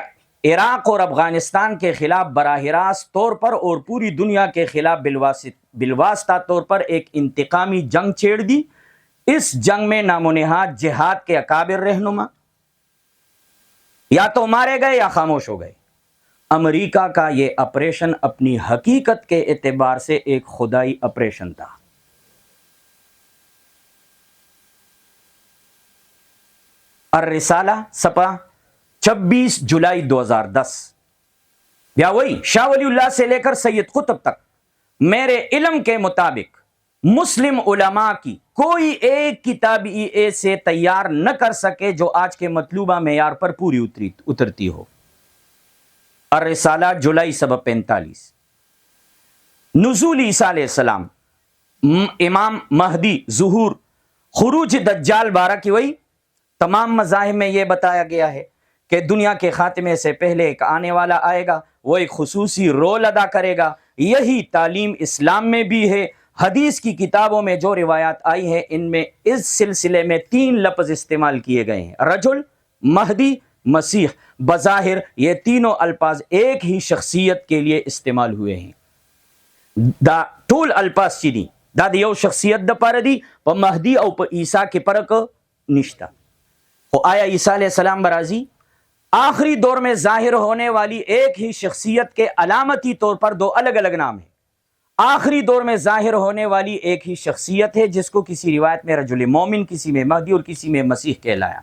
عراق اور افغانستان کے خلاف براہ راست طور پر اور پوری دنیا کے خلاف بالواسطہ طور پر ایک انتقامی جنگ چھیڑ دی. اس جنگ میں نام و نہاد جہاد کے اکابر رہنما یا تو مارے گئے یا خاموش ہو گئے. امریکہ کا یہ آپریشن اپنی حقیقت کے اعتبار سے ایک خدائی آپریشن تھا. الرسالہ صفحہ 26 جولائی 2010. یا وہی شاہ ولی اللہ سے لے کر سید قطب تک میرے علم کے مطابق مسلم علماء کی کوئی ایک کتاب ایسے تیار نہ کر سکے جو آج کے مطلوبہ معیار پر پوری اترتی ہو. الرسالہ جولائی صفحہ 45. نزول عیسیٰ علیہ السلام، امام مہدی، ظہور، خروج دجال بارہ کی وہی تمام مذاہب میں یہ بتایا گیا ہے کہ دنیا کے خاتمے سے پہلے ایک آنے والا آئے گا، وہ ایک خصوصی رول ادا کرے گا. یہی تعلیم اسلام میں بھی ہے. حدیث کی کتابوں میں جو روایات آئی ہیں ان میں اس سلسلے میں 3 لفظ استعمال کیے گئے ہیں: رجل، مہدی، مسیح. بظاہر یہ تینوں الفاظ ایک ہی شخصیت کے لیے استعمال ہوئے ہیں. دا ټول الفاظ چی دي دا د یو شخصیت د پاره دي. په مهدی او په عیسی کې فرق نشته. خو آیا عیسی علیہ السلام برازی؟ آخری دور میں ظاہر ہونے والی ایک ہی شخصیت کے علامتی طور پر 2 الگ الگ نام ہیں. آخری دور میں ظاہر ہونے والی ایک ہی شخصیت ہے جس کو کسی روایت میں رجل مومن، کسی میں مہدی اور کسی میں مسیح کہلایا.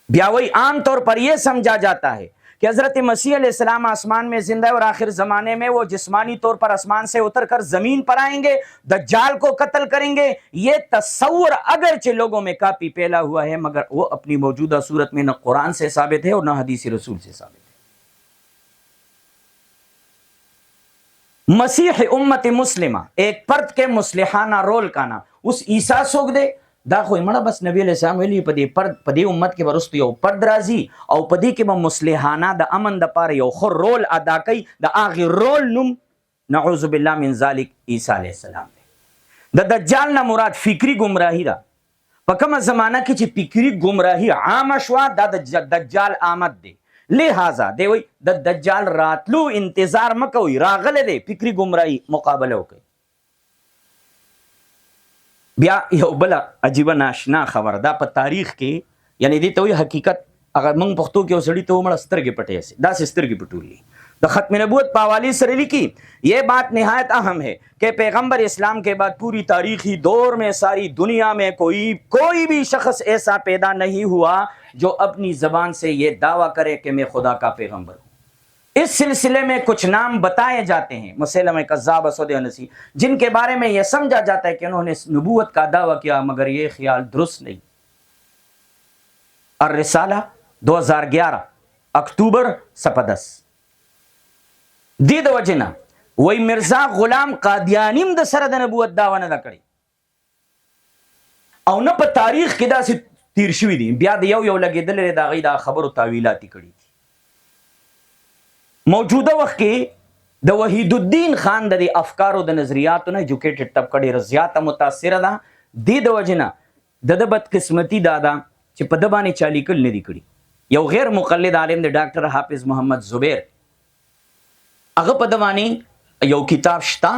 بیاوئی عام طور پر یہ سمجھا جاتا ہے کہ حضرت مسیح علیہ السلام آسمان میں زندہ ہے اور آخر زمانے میں وہ جسمانی طور پر آسمان سے اتر کر زمین پر آئیں گے، دجال کو قتل کریں گے. یہ تصور اگرچہ لوگوں میں کافی پھیلا ہوا ہے مگر وہ اپنی موجودہ صورت میں نہ قرآن سے ثابت ہے اور نہ حدیث رسول سے ثابت ہے. مسیح امت مسلمہ ایک پرت کے مصلحانہ رول کا نا اس عیسیٰ سوک دے دا خوی مڑا بس نبی علیہ السلام ویلی پدی امت کے برستو یو پرد رازی او پدی کے با مصلحانہ دا امن دا پار یو خور رول ادا کئی دا آغی رول نم نعوذ باللہ من ذالک عیسیٰ علیہ السلام دے. دا دجال نا مراد فکری گمراہی دا پکم زمانہ کی چی فکری گمراہی عام شوا دا دجال آمد دے. لہذا دے وی دا دجال راتلو انتظار مکوی راغل دے فکری گمراہی مقابلہ ہو کئی. بیا یو بلا عجیبه ناشنا خبر دا په تاریخ کې یعنی دی ته وی حقیقت اگر موږ پښتو کې وسړی ته مړه سترګې پټې سي دا سترګې پټولې د ختم نبوت پاوالی سره لیکي. یہ بات نہایت اہم ہے کہ پیغمبر اسلام کے بعد پوری تاریخی دور میں ساری دنیا میں کوئی بھی شخص ایسا پیدا نہیں ہوا جو اپنی زبان سے یہ دعویٰ کرے کہ میں خدا کا پیغمبر ہوں. اس سلسلے میں کچھ نام بتائے جاتے ہیں مسیلمہ کذاب، اسود عنسی، جن کے بارے میں یہ سمجھا جاتا ہے کہ انہوں نے نبوت کا دعویٰ کیا مگر یہ خیال درست نہیں. الرسالہ 2011 اکتوبر صفحہ 10. دید وجنا وی مرزا غلام قادیانیم د سره د نبوت دعوی نه کړي او نه په تاریخ کې دا سي تیر شوی دي. بیا د یو لګیدل دا غي دا خبرو تعویلات کړي. موجودہ وقت کې د وحید الدین خان د افکار او د نظریاتو نه ایجوکیټډ طبقه ډېر زیاته متاثره ده. د وجنه د بدقسمتی دادا چې په د باندې چالي کول نه دي کړي. یو غیر مقلد عالم د ډاکټر حافظ محمد زبیر هغه په د باندې یو کتاب شتا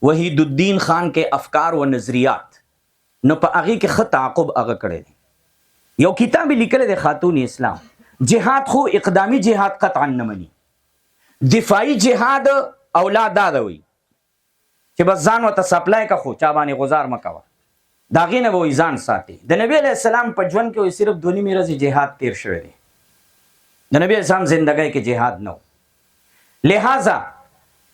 وحید الدین خان کے افکار و نظریات نو په هغه کې خط تعاقب هغه کړی دی. یو کتاب لیکل د خاتون اسلام جهاد خو اقدامی جهاد قطعا نه مني. دفاعی جہاد اولاد دادوی کہ بس ځان وته سپلای کا خو چا باندې غزار مکوا داغې نه وې ځان ساتي. د نبی علیہ السلام په ژوند کې صرف 2 میرزي جهاد تیر شوی دی. د نبی اسلام زندګۍ کې جهاد نو. لہذا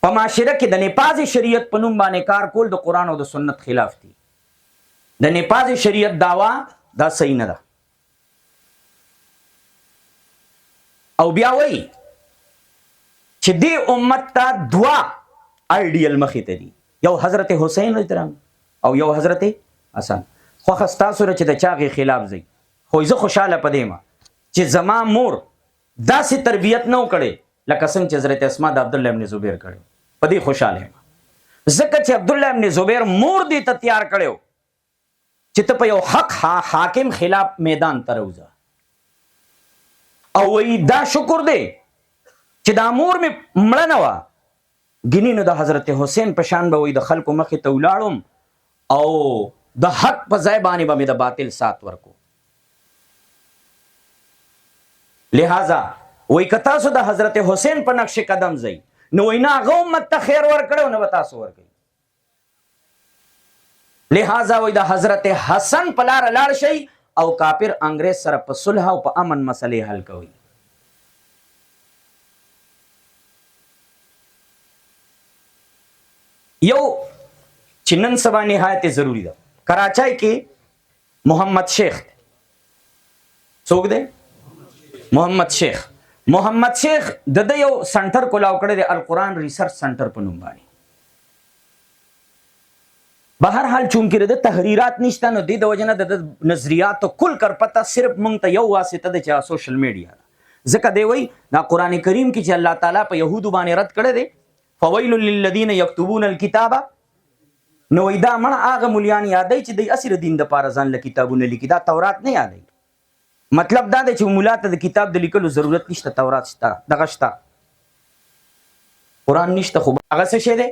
په معاشره کې د نپازي شریعت په نوم باندې کار کول د قران او د سنت خلاف دي. د نپازي شریعت داوا دا صحیح نه ده. او بیا وای چې دی امت ته 2 آئیډیل مخې ته دي، یو حضرت حسین رضی الله عنه او یو حضرت حسن. خو خستا سره چې د چاغي خلاف زی خو زه خوشاله پدې ما چې زما مور داسې تربیت نو کړي لکه څنګه چې حضرت اسماء د عبد الله ابن زبیر کړي. پدې خوشاله ما ځکه چې عبد الله ابن زبیر مور دې ته تیار کړو چې ته په یو حق حاکم خلاف میدان ته راوځه. او وی دا شکر دی چې دا مور مې مړه نه وه، ګینې نو د حضرت حسین په شان به وی د خلکو مخې ته ولاړم او د حق په ځای باندې به مې د باطل سات ورکو. لہذا وی که تاسو د حضرت حسین په نقش قدم ځئ نو وی نه هغه امت ته خیر ورکړی او نه به تاسو ورکوي. لہذا وی د حضرت حسن په لاره لاړ شئ او کافر انګریز سره په صلح او په امن مسلې حل کوي. یو چې نن سبا نهایت ضروری ده، کراچۍ کې محمد شیخ څوک دی؟ محمد شیخ د ده یو سنټر کولاو کړی دی، القرآن ریسرچ سنټر په نوم باندې. بهر حال چونکې د تحریرات نشته نو دې د وجه نه د نظریاتو کل کرپته صرف موږ ته یو واسطه ده چې سوشل میډیا ده. ځکه دی وایي دا قرآن کریم کې چې الله تعالی په یهودو باندې رد کړی دی، فویل للذین یکتبون الکتاب، نو وایي دا مړه هغه مولیان یادوي چې دوی هسې د دین دپاره ځان له کتابونه لیکي، دا تورات نه یادوي. مطلب دا دی چې مولا ته د کتاب د لیکلو ضرورت نشته، تورات شته، دغه شته، قرآن نشته، خو هغه څه شی دی.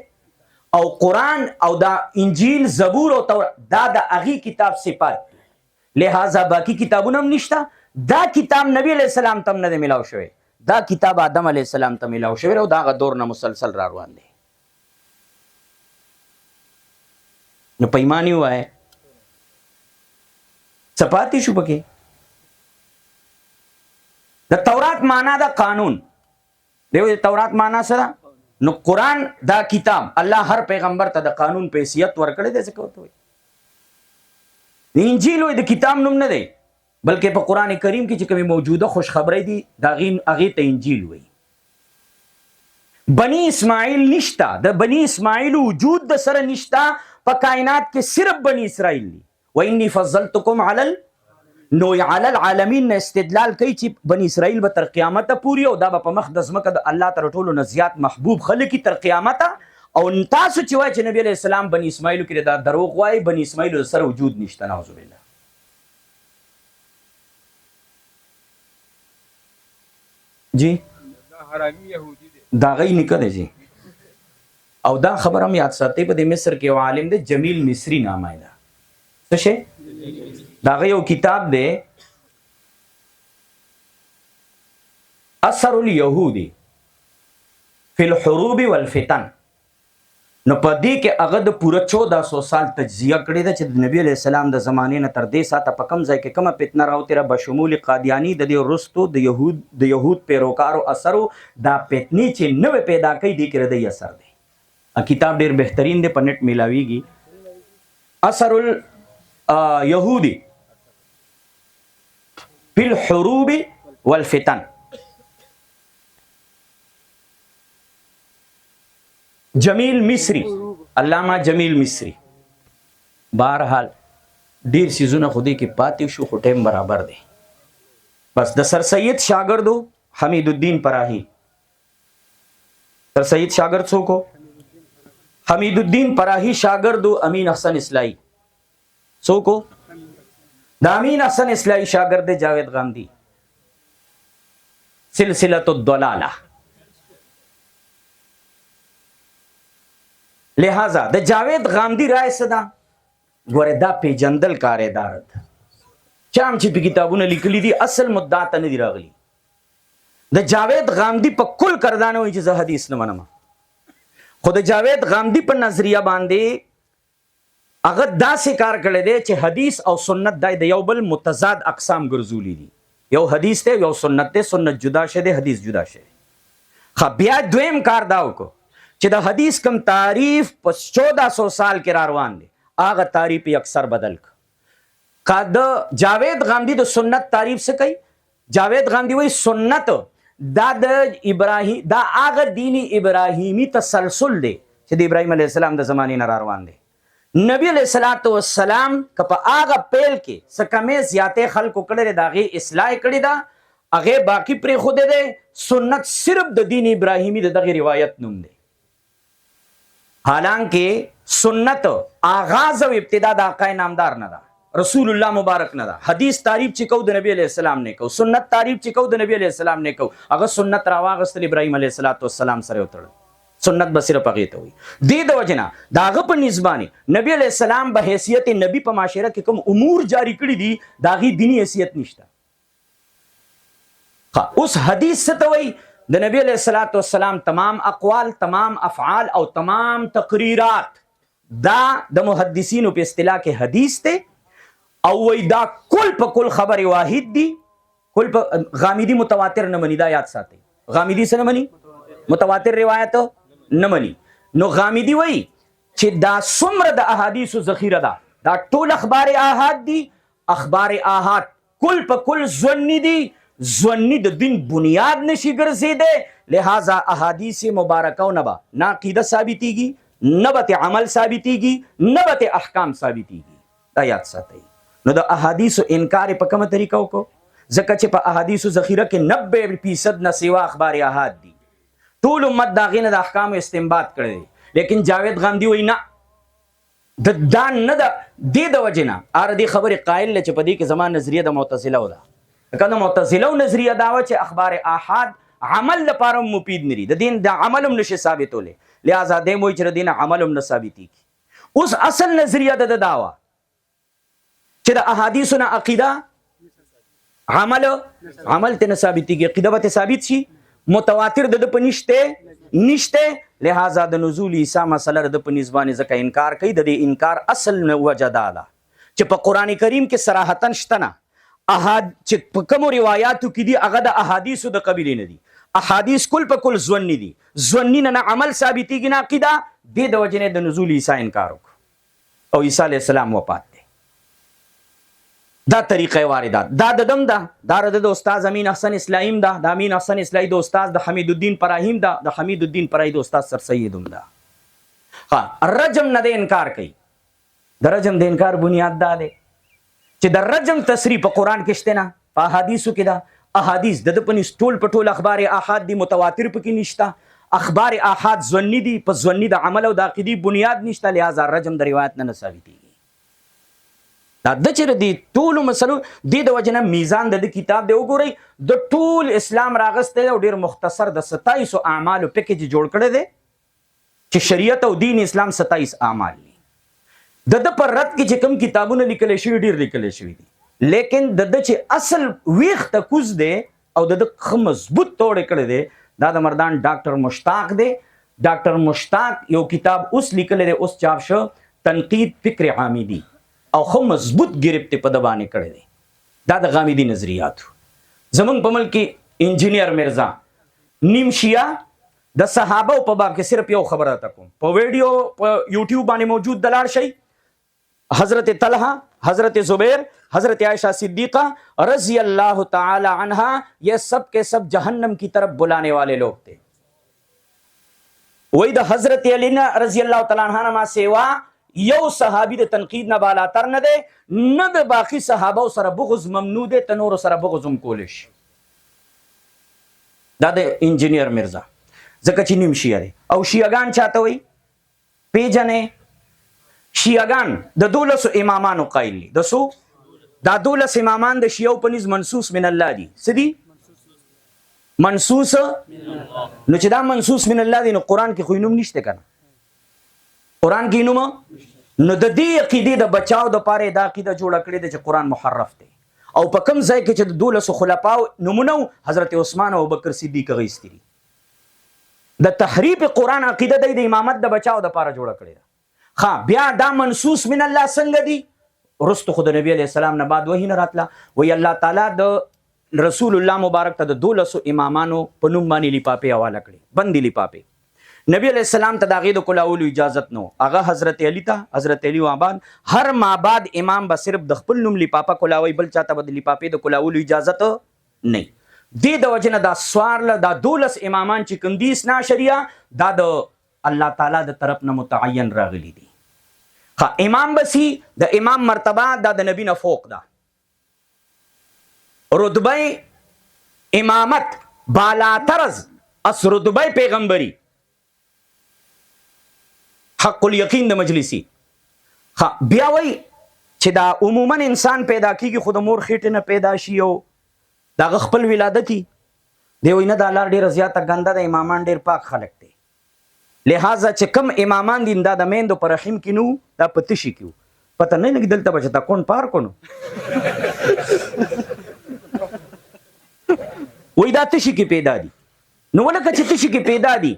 او قرآن او دا انجیل زبور او تورات دا د هغې کتاب صفات، لہذا باقی کتابونه هم نشته. دا کتاب نبی علیہ السلام ته هم نه دی میلاو شوی، دا کتاب آدم علیہ السلام ته میلاو شوی او دا هغه دور نه مسلسل را روان دی. نو په ایمان یې ووایه څه پاتې شو پکې؟ د تورات معنا دا قانون دی، تورات معنا څه ده؟ نو قرآن دا کتاب الله هر پیغمبر ته د قانون په حیثیت ورکړی دی. ځکه ورته وایي انجیل وایي د کتاب نوم نه دی، بلکې په قرآن کریم کې چې کومې موجوده خوشخبری دي د هغې ته انجیل وایي. بنی اسماعیل نشته، د بنی اسماعیل وجود د سره نشته، په کائنات کې صرف بنی اسرائیل دي. وانی فضلتکم علی العالمین نه استدلال کوي چې بنی اسرائیل به تر قیامته پورې او دا به په مخ د ځمکه د الله تر ټولو نه زیات محبوب خلک تر قیامته. او تاسو چې وایي چې نبی علیہ السلام بنی اسماعیلو کې دا دروغ وایي، بنی اسماعیلو سره وجود نشته، نعوذ بالله. جی دا غي نکه دی جی. او دا خبر هم یاد ساتئ، په دې مصر کې یو عالم دی جمیل مصری نامه ده، څه شی دا غي یو کتاب دی اثر الیهودی فی الحروب والفتن. نو په دې کې هغه د پوره 1400 سال تجزیه کړې ده چې د نبی علیہ السلام د زمانې نه تر دې ساته په کوم ځای کې کومه فتنه راوتېره بشمول قادیانی د دې وروستو د یهود پیروکارو اثرو دا فتنې چې نوې پیدا کوي دې کې ردی اثر دی. کتاب ډېر بهترین دی، په نت میلاویږي. اثر الیهودی فی الحروب والفتن. جمیل مصری، علامہ جمیل مصری. بہرحال ډیر سیزونه خو دې کې پاتې شو، خو ټیم برابر دی. بس د سر سید شاګردو حمید الدین پراهی، سر سید شاګرد څوک و؟ حمید الدین پراهی شاګردو امین حسن اصلاحی څوک و؟ د امین حسن اصلاحی شاګرد دی جاوید غامدی، سلسلۃ الضلالہ. لہذا د جاوید غامدی رائے صدا ګوره دا پیجندل کار ادارت چام چې په کتابونه لیکلي دي اصل مدعا ته نه دي راغلي. د جاوید غامدی په کل کردانه وایي چې زه حدیث نه منم، خو د جاوید غامدی په نظریه باندې هغه داسې کار کړی دی چې حدیث او سنت د یو بل متضاد اقسام ګرځولي دي. یو حدیث دی، یو سنت دی، سنت جدا شه دی، حدیث جدا شه. خو بیا دویم کار دا وکړو چې د حدیث کم تعریف په 1400 سال کې را روان دی، هغه تعریف یې اکثر بدل کړ. د جاوید غامدی د سنت تعریف څه کوي؟ جاوید غامدی وایي سنت دا د ابراهیم، دا هغه دینی ابراهیمی تسلسل دی چې د ابراهیم علیه السلام د زمانې نه را روان دی. نبی علیہ السلام که په هغه پیل کې څه کمې زیاتې خلکو کړی دی، د هغې اصلاح کړې ده، هغې باقي پرېښودی دی. سنت صرف د دین ابراهیمي د دغې روایت نوم دی، حالانکه سنت آغاز او ابتدا د آقای نامدار نه ده، رسول الله مبارک نه ده. حدیث تعریف چې کو د نبی علیہ السلام نه کو، سنت تعریف چې کو د نبی علیہ السلام نه کو، هغه سنت راواغستل ابراهیم علیه السلام سره وتړل. سنت به صرف هغې ته وي. دې د وجې نه د هغه په نسبانې نبی علیہ السلام به حیثیت نبی په معاشره کې کوم امور جاری کړي دي د هغې دیني حیثیت نشته. اوس حدیث څه ته وایي؟ د نبی علیہ السلام تمام اقوال، تمام افعال او تمام تقریرات دا د محدثینو په اصطلاح کې حدیث ته، او وای دا کل په کل خبر واحد دی. کل په غامدی متواتر نه منی، دا یاد ساتئ. غامدی څه نه منی؟ متواتر روایت نه منی. نو غامدی وای چې دا څومره د احادیثو ذخیره ده، دا ټول اخبار آحاد دي. اخبار آحاد کل په کل ظنی دي، ظنی د دین بنیاد نشي ګرځیدی. لہذا احادیث مبارکو نه به نه عقیده ثابتیږي، نه به عمل ثابتیږي، نه به احکام ثابتیږي. دا یاد ساتئ. نو د احادیثو انکار په کومه طریقه وکړو؟ ځکه چې په احادیثو ذخیره کې 90% نه سوا اخبار آحاد دي. ټول امت د هغې نه د احکامو استنباط کړی دی. لیکن جاوید غامدي وایي نه، دا نه ده. دې د وجې نه اره دې خبرې قایل دی چې په دې کې زما نظریه د معتزلو ده. که د معتزلو نظریه دا وه چې اخبار آحاد عمل لپاره مفید نه دي، د دین د عمل هم نشي ثابتولی، لہذا دی وایي چې د دین عمل هم نه ثابتېږي. اوس اصل نظریه د دا وه چې د احادیثو نه عقیده عمل ته نه ثابتېږي، عقیده به ته ثابت شي. متواتر د په نشته، لہذا د نزول عیسی مسله د په نسبانې ځکه انکار کوي. د دې انکار اصل وجه دا ده چې په قرآن کریم کې صراحتا شته نه. چې په کومو روایاتو کې دي هغه د احادیثو د قبیلې نه دي. احادیث کل په کل ظني دي، ظني نه عمل ثابتېږي نه عقیده. دې د وجې نه د نزول عیسی انکار وکړو او عیسی علیه السلام وفات دی. دا طریقه واردات دا د دم ده، دا د استاد امین احسن اصلاحی ده، د امین احسن اصلاحی د استاد د حمید الدین پراهیم ده، د حمید الدین پراهی د استاد سر سید هم ده. رجم نه د انکار کوي. د رجم د انکار بنیاد دا دی چې د رجم تصریح په قرآن کې شته نه، په احادیثو کې ده. احادیث د په نس ټول په ټول اخبار آحاد دي، متواتر پکې نشته. اخبار آحاد ظني دي، په ظني د عمل او د عقیدې بنیاد نشته، لہذا رجم د روایت نه ثابتېږي. دا د چېرې دي ټولو مسلو دې د وجې نه میزان د کتاب دی. وګورئ د ټول اسلام راغستی او ډېر مختصر د 27 اعمالو پیکج جوړ کړی دی چې شریعت او دین اسلام 27 اعمال دي. د پر رد کې چې کوم کتابونه لیکلی شوي ډېر لیکلی شوي دي، لیکن د چې اصل ویښته کوز دی او د ښه مضبوط توړې کړی دی دا د مردان ډاکټر مشتاق دی. ډاکټر مشتاق یو کتاب اوس لیکلی دی، اوس چاپ شو، تنقید فکر حامدی، او خو مضبوط گرفت په د باندې کړی دی. دا د غامدي نظریاتو. زمونږ په ملک کې انجینیر مرزا نیم شیعه د صحابه په باب کې صرف یو خبره ته کوم، په ویډیو په یوټیوب باندې موجود دلار شي. حضرت طلحہ، حضرت زبیر، حضرت عائشہ صدیقہ رضی اللہ تعالی عنہا، یہ سب کے سب جہنم کی طرف بلانے والے لوگ تھے. وہی دا حضرت علی رضی اللہ تعالی عنہ ما سیوا یو صحابی د تنقید نه بالاتر نه دی، نه د باقی صحابه سره بغض ممنوع دی، ته نورو سره بغض هم کولی شي. دا د انجینیر مرزا ځکه چې نیم شیعه دی. او شیعهګان چاته وایي پیژنې؟ شیعهګان د 12 امامانو قایل دي. د څو؟ دا 12 امامان د شیعو په نظر منصوص من الله دي. څه دي؟ منصوص. نو چې دا منصوص من الله دي نو قرآن کې خو نوم نشته که نه؟ قرآن کې نوم نو د دې عقیدې د بچاو د پاره دا عقیده جوړه کړې ده چې قرآن محرف دی. او په کوم ځای کې چې د 12 خلفاو نمونه حضرت عثمان او ابوبکر صدیق غیستي دي، د تحریف قرآن عقیده د امامت د بچاو د پاره جوړه کړې ده. بیا دا منصوص من الله څنګه دي؟ رستو خو د نبی علیہ السلام نه بعد وحی نه راتله. وی الله تعالی د رسول الله مبارک ته د 12 امامانو په نوم باندې لیپاپې حواله کړي، بندي لیپاپې. نبی علیہ السلام ته د هغې د کلاولو اجازت نو، هغه حضرت علی ته، حضرت علی آباد هر مابعد امام به صرف د خپل نوم لیپاپه کلاوی، بل چاته به د لیپاپې د کلاولو اجازت نه. دې د وجې نه دا څوارلس دا 12 امامان چې کوم دي اثنا عشریه دا د الله تعالی د طرف نه متعین راغلي دي. امام بسی د امام مرتبه دا د نبی نه فوق ده. رتبه امامت بالاترز اس رتبه پیغمبری حق الیقین د مجلسی. بیا وی چې دا عموما انسان پیدا کیږي خو د مور خېټې نه پیدا شي او دا خپل ولادتي دی وای نه دا لار ډیره زیاته ګنده د امامان ډیر پاک خلک دي لہذا چې کم امامان دي دا د میندو پر رحم کې نو دا پتشي کیو پته نه لګی دلته بچتا کون پار کونو وای دا تشي کې پیدا دي نو ولکه چې تشي کې پیدا دي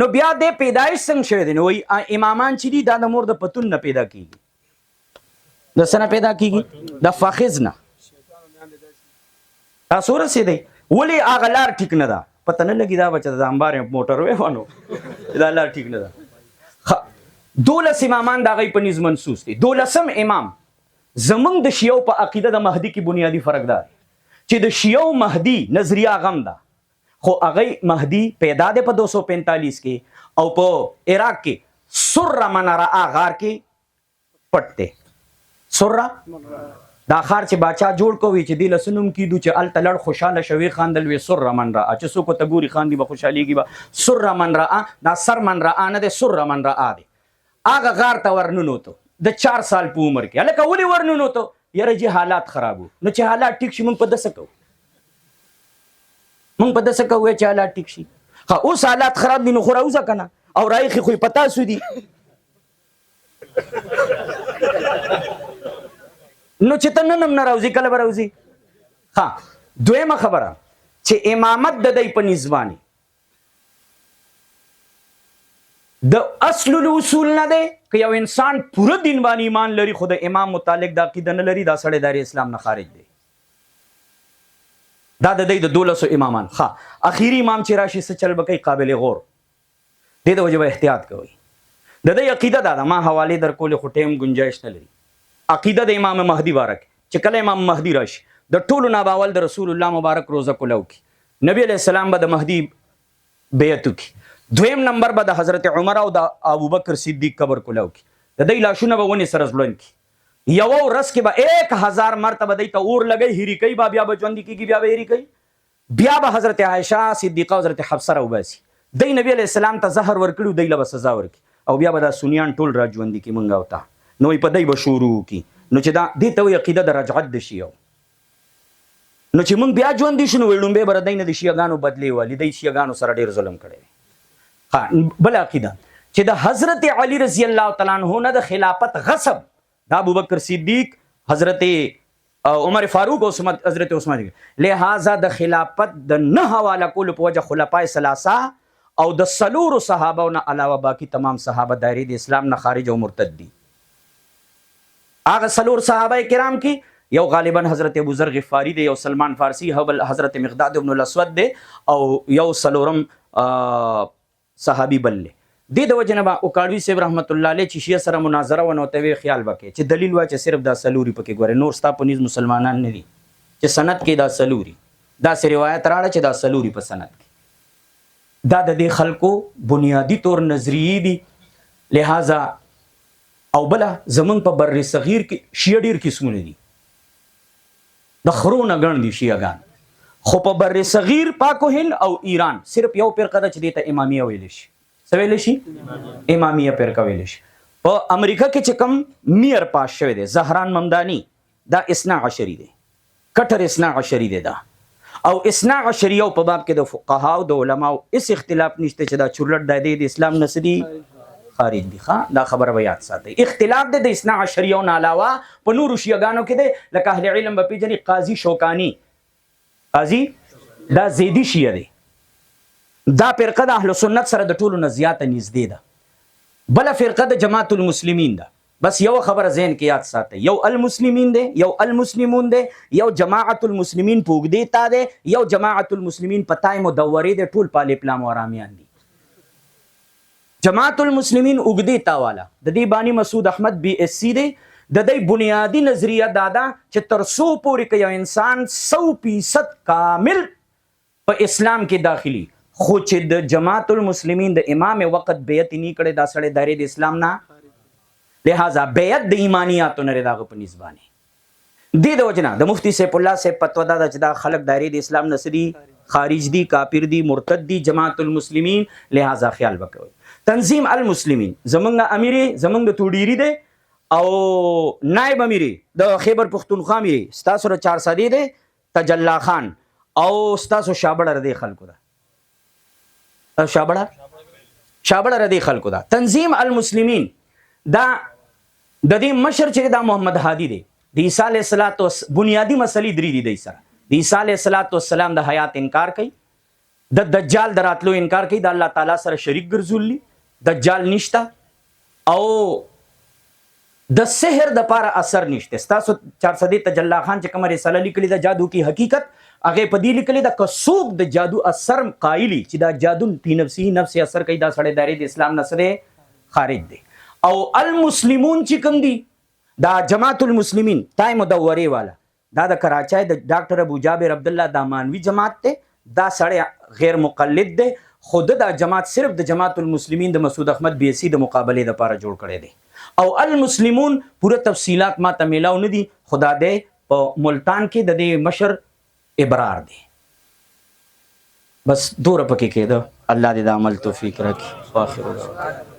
نو بیا د پیدایش څنګه شوی دی نو وای امامان چې دي دا د مور د پتون نه پیدا کیږي د سنه پیدا کیږي د فاخذ نه تاسو رسیدئ ولی هغه لار ټیک نه ده پته نه لګي دا بچه د انبار موټر وانو دا لار ټیک نه ده 12 امامان دا غي په نظم منسوس دي 12م امام زمونږ د شیعو په عقیده د مهدی کې بنیادی فرق ده چې د شیعو مهدی نظریه غم ده خو هغه مهدی پیدا ده په 245 کې او په عراق کې سره منرا غار کې پټته سره دا خار چې باچا جوړ کوي چې دی لسنوم کیدو چې ال تلړ خوشاله شوی خاندل وی سر من را چې سو کو تګوري خان دی به خوشاليږي به سر من را دا سر من را نه ده سر من را دی اغه غار ته ورنونو ته د 4 سال په عمر کې الکه ولي ورنونو ته یره جی حالات خرابو نو چې حالات ټیک شي مونږ په دسه کو مونږ په دسه کو چې حالات ټیک شي ها اوس حالات خراب دي نو خو راوځه کنه او رايخي خو پتا سو دي نو چې ته نن هم نه راوځي کله به راوځي ها دویمه خبره چې امامت د دی په نسباني د اصل الاصول نه دی که یو انسان پوره دین باندې ایمان لري خو د امام متعلق د عقیده نه لري دا سړی دار اسلام نه خارج دی دا د دی د 1200 امامان ها اخیری امام چې راشي څه چل بکې قابل غور دې د وجه احتیاط کوي د دی عقیده دا ما حواله در کول خو ټیم گنجائش نه لري عقیده د امام مهدی بارک چې کله امام مهدی راشي د ټولو ناباول د رسول الله مبارک روزه کولاو کی نبی علیہ السلام به د مهدی بیعت کی دویم نمبر به د حضرت عمر او د ابوبکر صدیق قبر کولاو کی د دې لاشونه به ونی سره ځلون کی یو ورځ کې به 1000 مرتبه د اور لګي هری کوي بیا به ژوند کیږي بیا به هری کوي بیا به حضرت عائشہ صدیقہ او حضرت حفصه راوباسي د نبی علیہ السلام ته زهر ورکړو د له سزا ورکي او بیا به د سنیان ټول را ژوند کی مونږ وتا نو په دای به شروع کی نو چې دا دې ته عقیده د رجعت د شیعو نو چې مونږ بیا ژوند دي شنو وړومبه بر دای نه د شیعاګانو بدلی ولی د شیعاګانو سره ډیر ظلم کړي ها بل عقیده چې د حضرت علی رضی الله تعالی عنہ نه د خلافت غصب د ابوبکر صدیق حضرت عمر فاروق او حضرت عثمان لہذا د خلافت د نه حواله کول په وجه خلفای ثلاثه او د سلور صحابه نه علاوه باقی تمام صحابه دایره د اسلام نه خارج او مرتد دي هغه سلور صحابه کرام کې یو غالبا حضرت ابو ذر غفاری دی یو سلمان فارسی او حضرت مقداد ابن الاسود دی او یو سلورم صحابي بل دی د وجنبا او کاړوی صاحب رحمت الله علیه چې شیعه سره مناظره ونوته وی خیال وکړي چې دلیل وا چې صرف دا سلوري پکې ګوره نور ستا په نيز مسلمانان نه دي چې سند کې دا سلوري دا سری روایت راړه چې دا سلوري په سند کې دا د دې خلکو بنیادی طور نظریه دي لہذا او بلا زمون په بر صغیر کې شیعه ډیر قسمونه دي د خرونه ګڼ دي شیعاګان خو په بر صغیر پاکو هند او ایران صرف یو فرقه ده چې دیته امامیه ویل شي څه ویل شي امامیه فرقه ویل شي په امریکا کې چې کم میر پاس شوی دی زهران ممدانی دا اثنا عشری دی کټر اثنا عشری دی دا او اثنا عشری او په باب کې د فقها او د علما اس اختلاف نشته چې دا چورلټ د اسلام نسدي خارج دي دا خبره به یاد ساتي اختلاف د اثنا عشریو نه علاوه په نور شیعاګانو کې دی لکه اهل علم په پیجنې قاضي شوکانی قاضي دا زیدی شیعه دی دا فرقه د اهل سنت سره د ټولو نه زیاته نږدې ده بل فرقه د جماعت المسلمین ده بس یو خبره ذهن کې یاد ساتي یو المسلمین دی یو المسلمون دی یو جماعت المسلمین پوګدی تا دی یو جماعت المسلمین پتاي مدورې دی ټول پاله پلام ورامیان دي جماعت المسلمین اگدی تاوالا د دې بانی مسعود احمد بی ایس سی دی د دې بنیادی نظریه دادا چې تر سو پورې کې یو انسان 100% کامل په اسلام کې داخلي خو چې د جماعت المسلمین د امام وقت بیعت نه کړي دا سړی دایره د اسلام نه لہذا بیعت د ایمانیاتو نه دغه په نسبانه دې د وجنه د مفتی سیف الله سے فتوا دا چې دا خلق دایره د اسلام نسدي خارج دی کافر دی مرتد دی جماعت المسلمین لہذا خیال وکوي تنظیم المسلمین زمونږ امیر زمونږ د توډيري دی او نائب امیری د خیبر پختونخوا میری ستاسو ر 4 صدی دی تجلا خان او ستاسو شابړه ردی خلکو دا شابړه ردی خلکو دا تنظیم المسلمین دا د دې مشر چې دا محمد هادي دی د عیسی علیه السلام بنیادی مسلې درې دي د عیسی د عیسی علیه السلام د حیات انکار کوي د دجال دراتلو انکار کوي د الله تعالی سره شریک ګرځولي دجال نشتا او د سحر د پاره اثر نشته ستاسو 400 تجلا خان چې کوم رساله لیکلې د جادو کی حقیقت هغه په دې لیکلې د کسوب د جادو اثر قایلی چې دا جادو په نفس اثر کوي دا سړی دایره د اسلام نه سره خارج دی او المسلمون چې کوم دي دا جماعت المسلمین تای مدوري والا دا د کراچۍ د ډاکټر ابو جابر عبد الله دامانوی جماعت ته دا سړی غیر مقلد دی خود دا جماعت صرف د جماعت المسلمین د مسعود احمد بیسی د مقابله د لپاره جوړ کړي دي او المسلمون پوره تفصیلات ما ته میلاو نه دي خدا دې په ملتان کې د دې مشر ابرار دی بس دوره پکې کېده الله دې د عمل توفیق راکړي واخر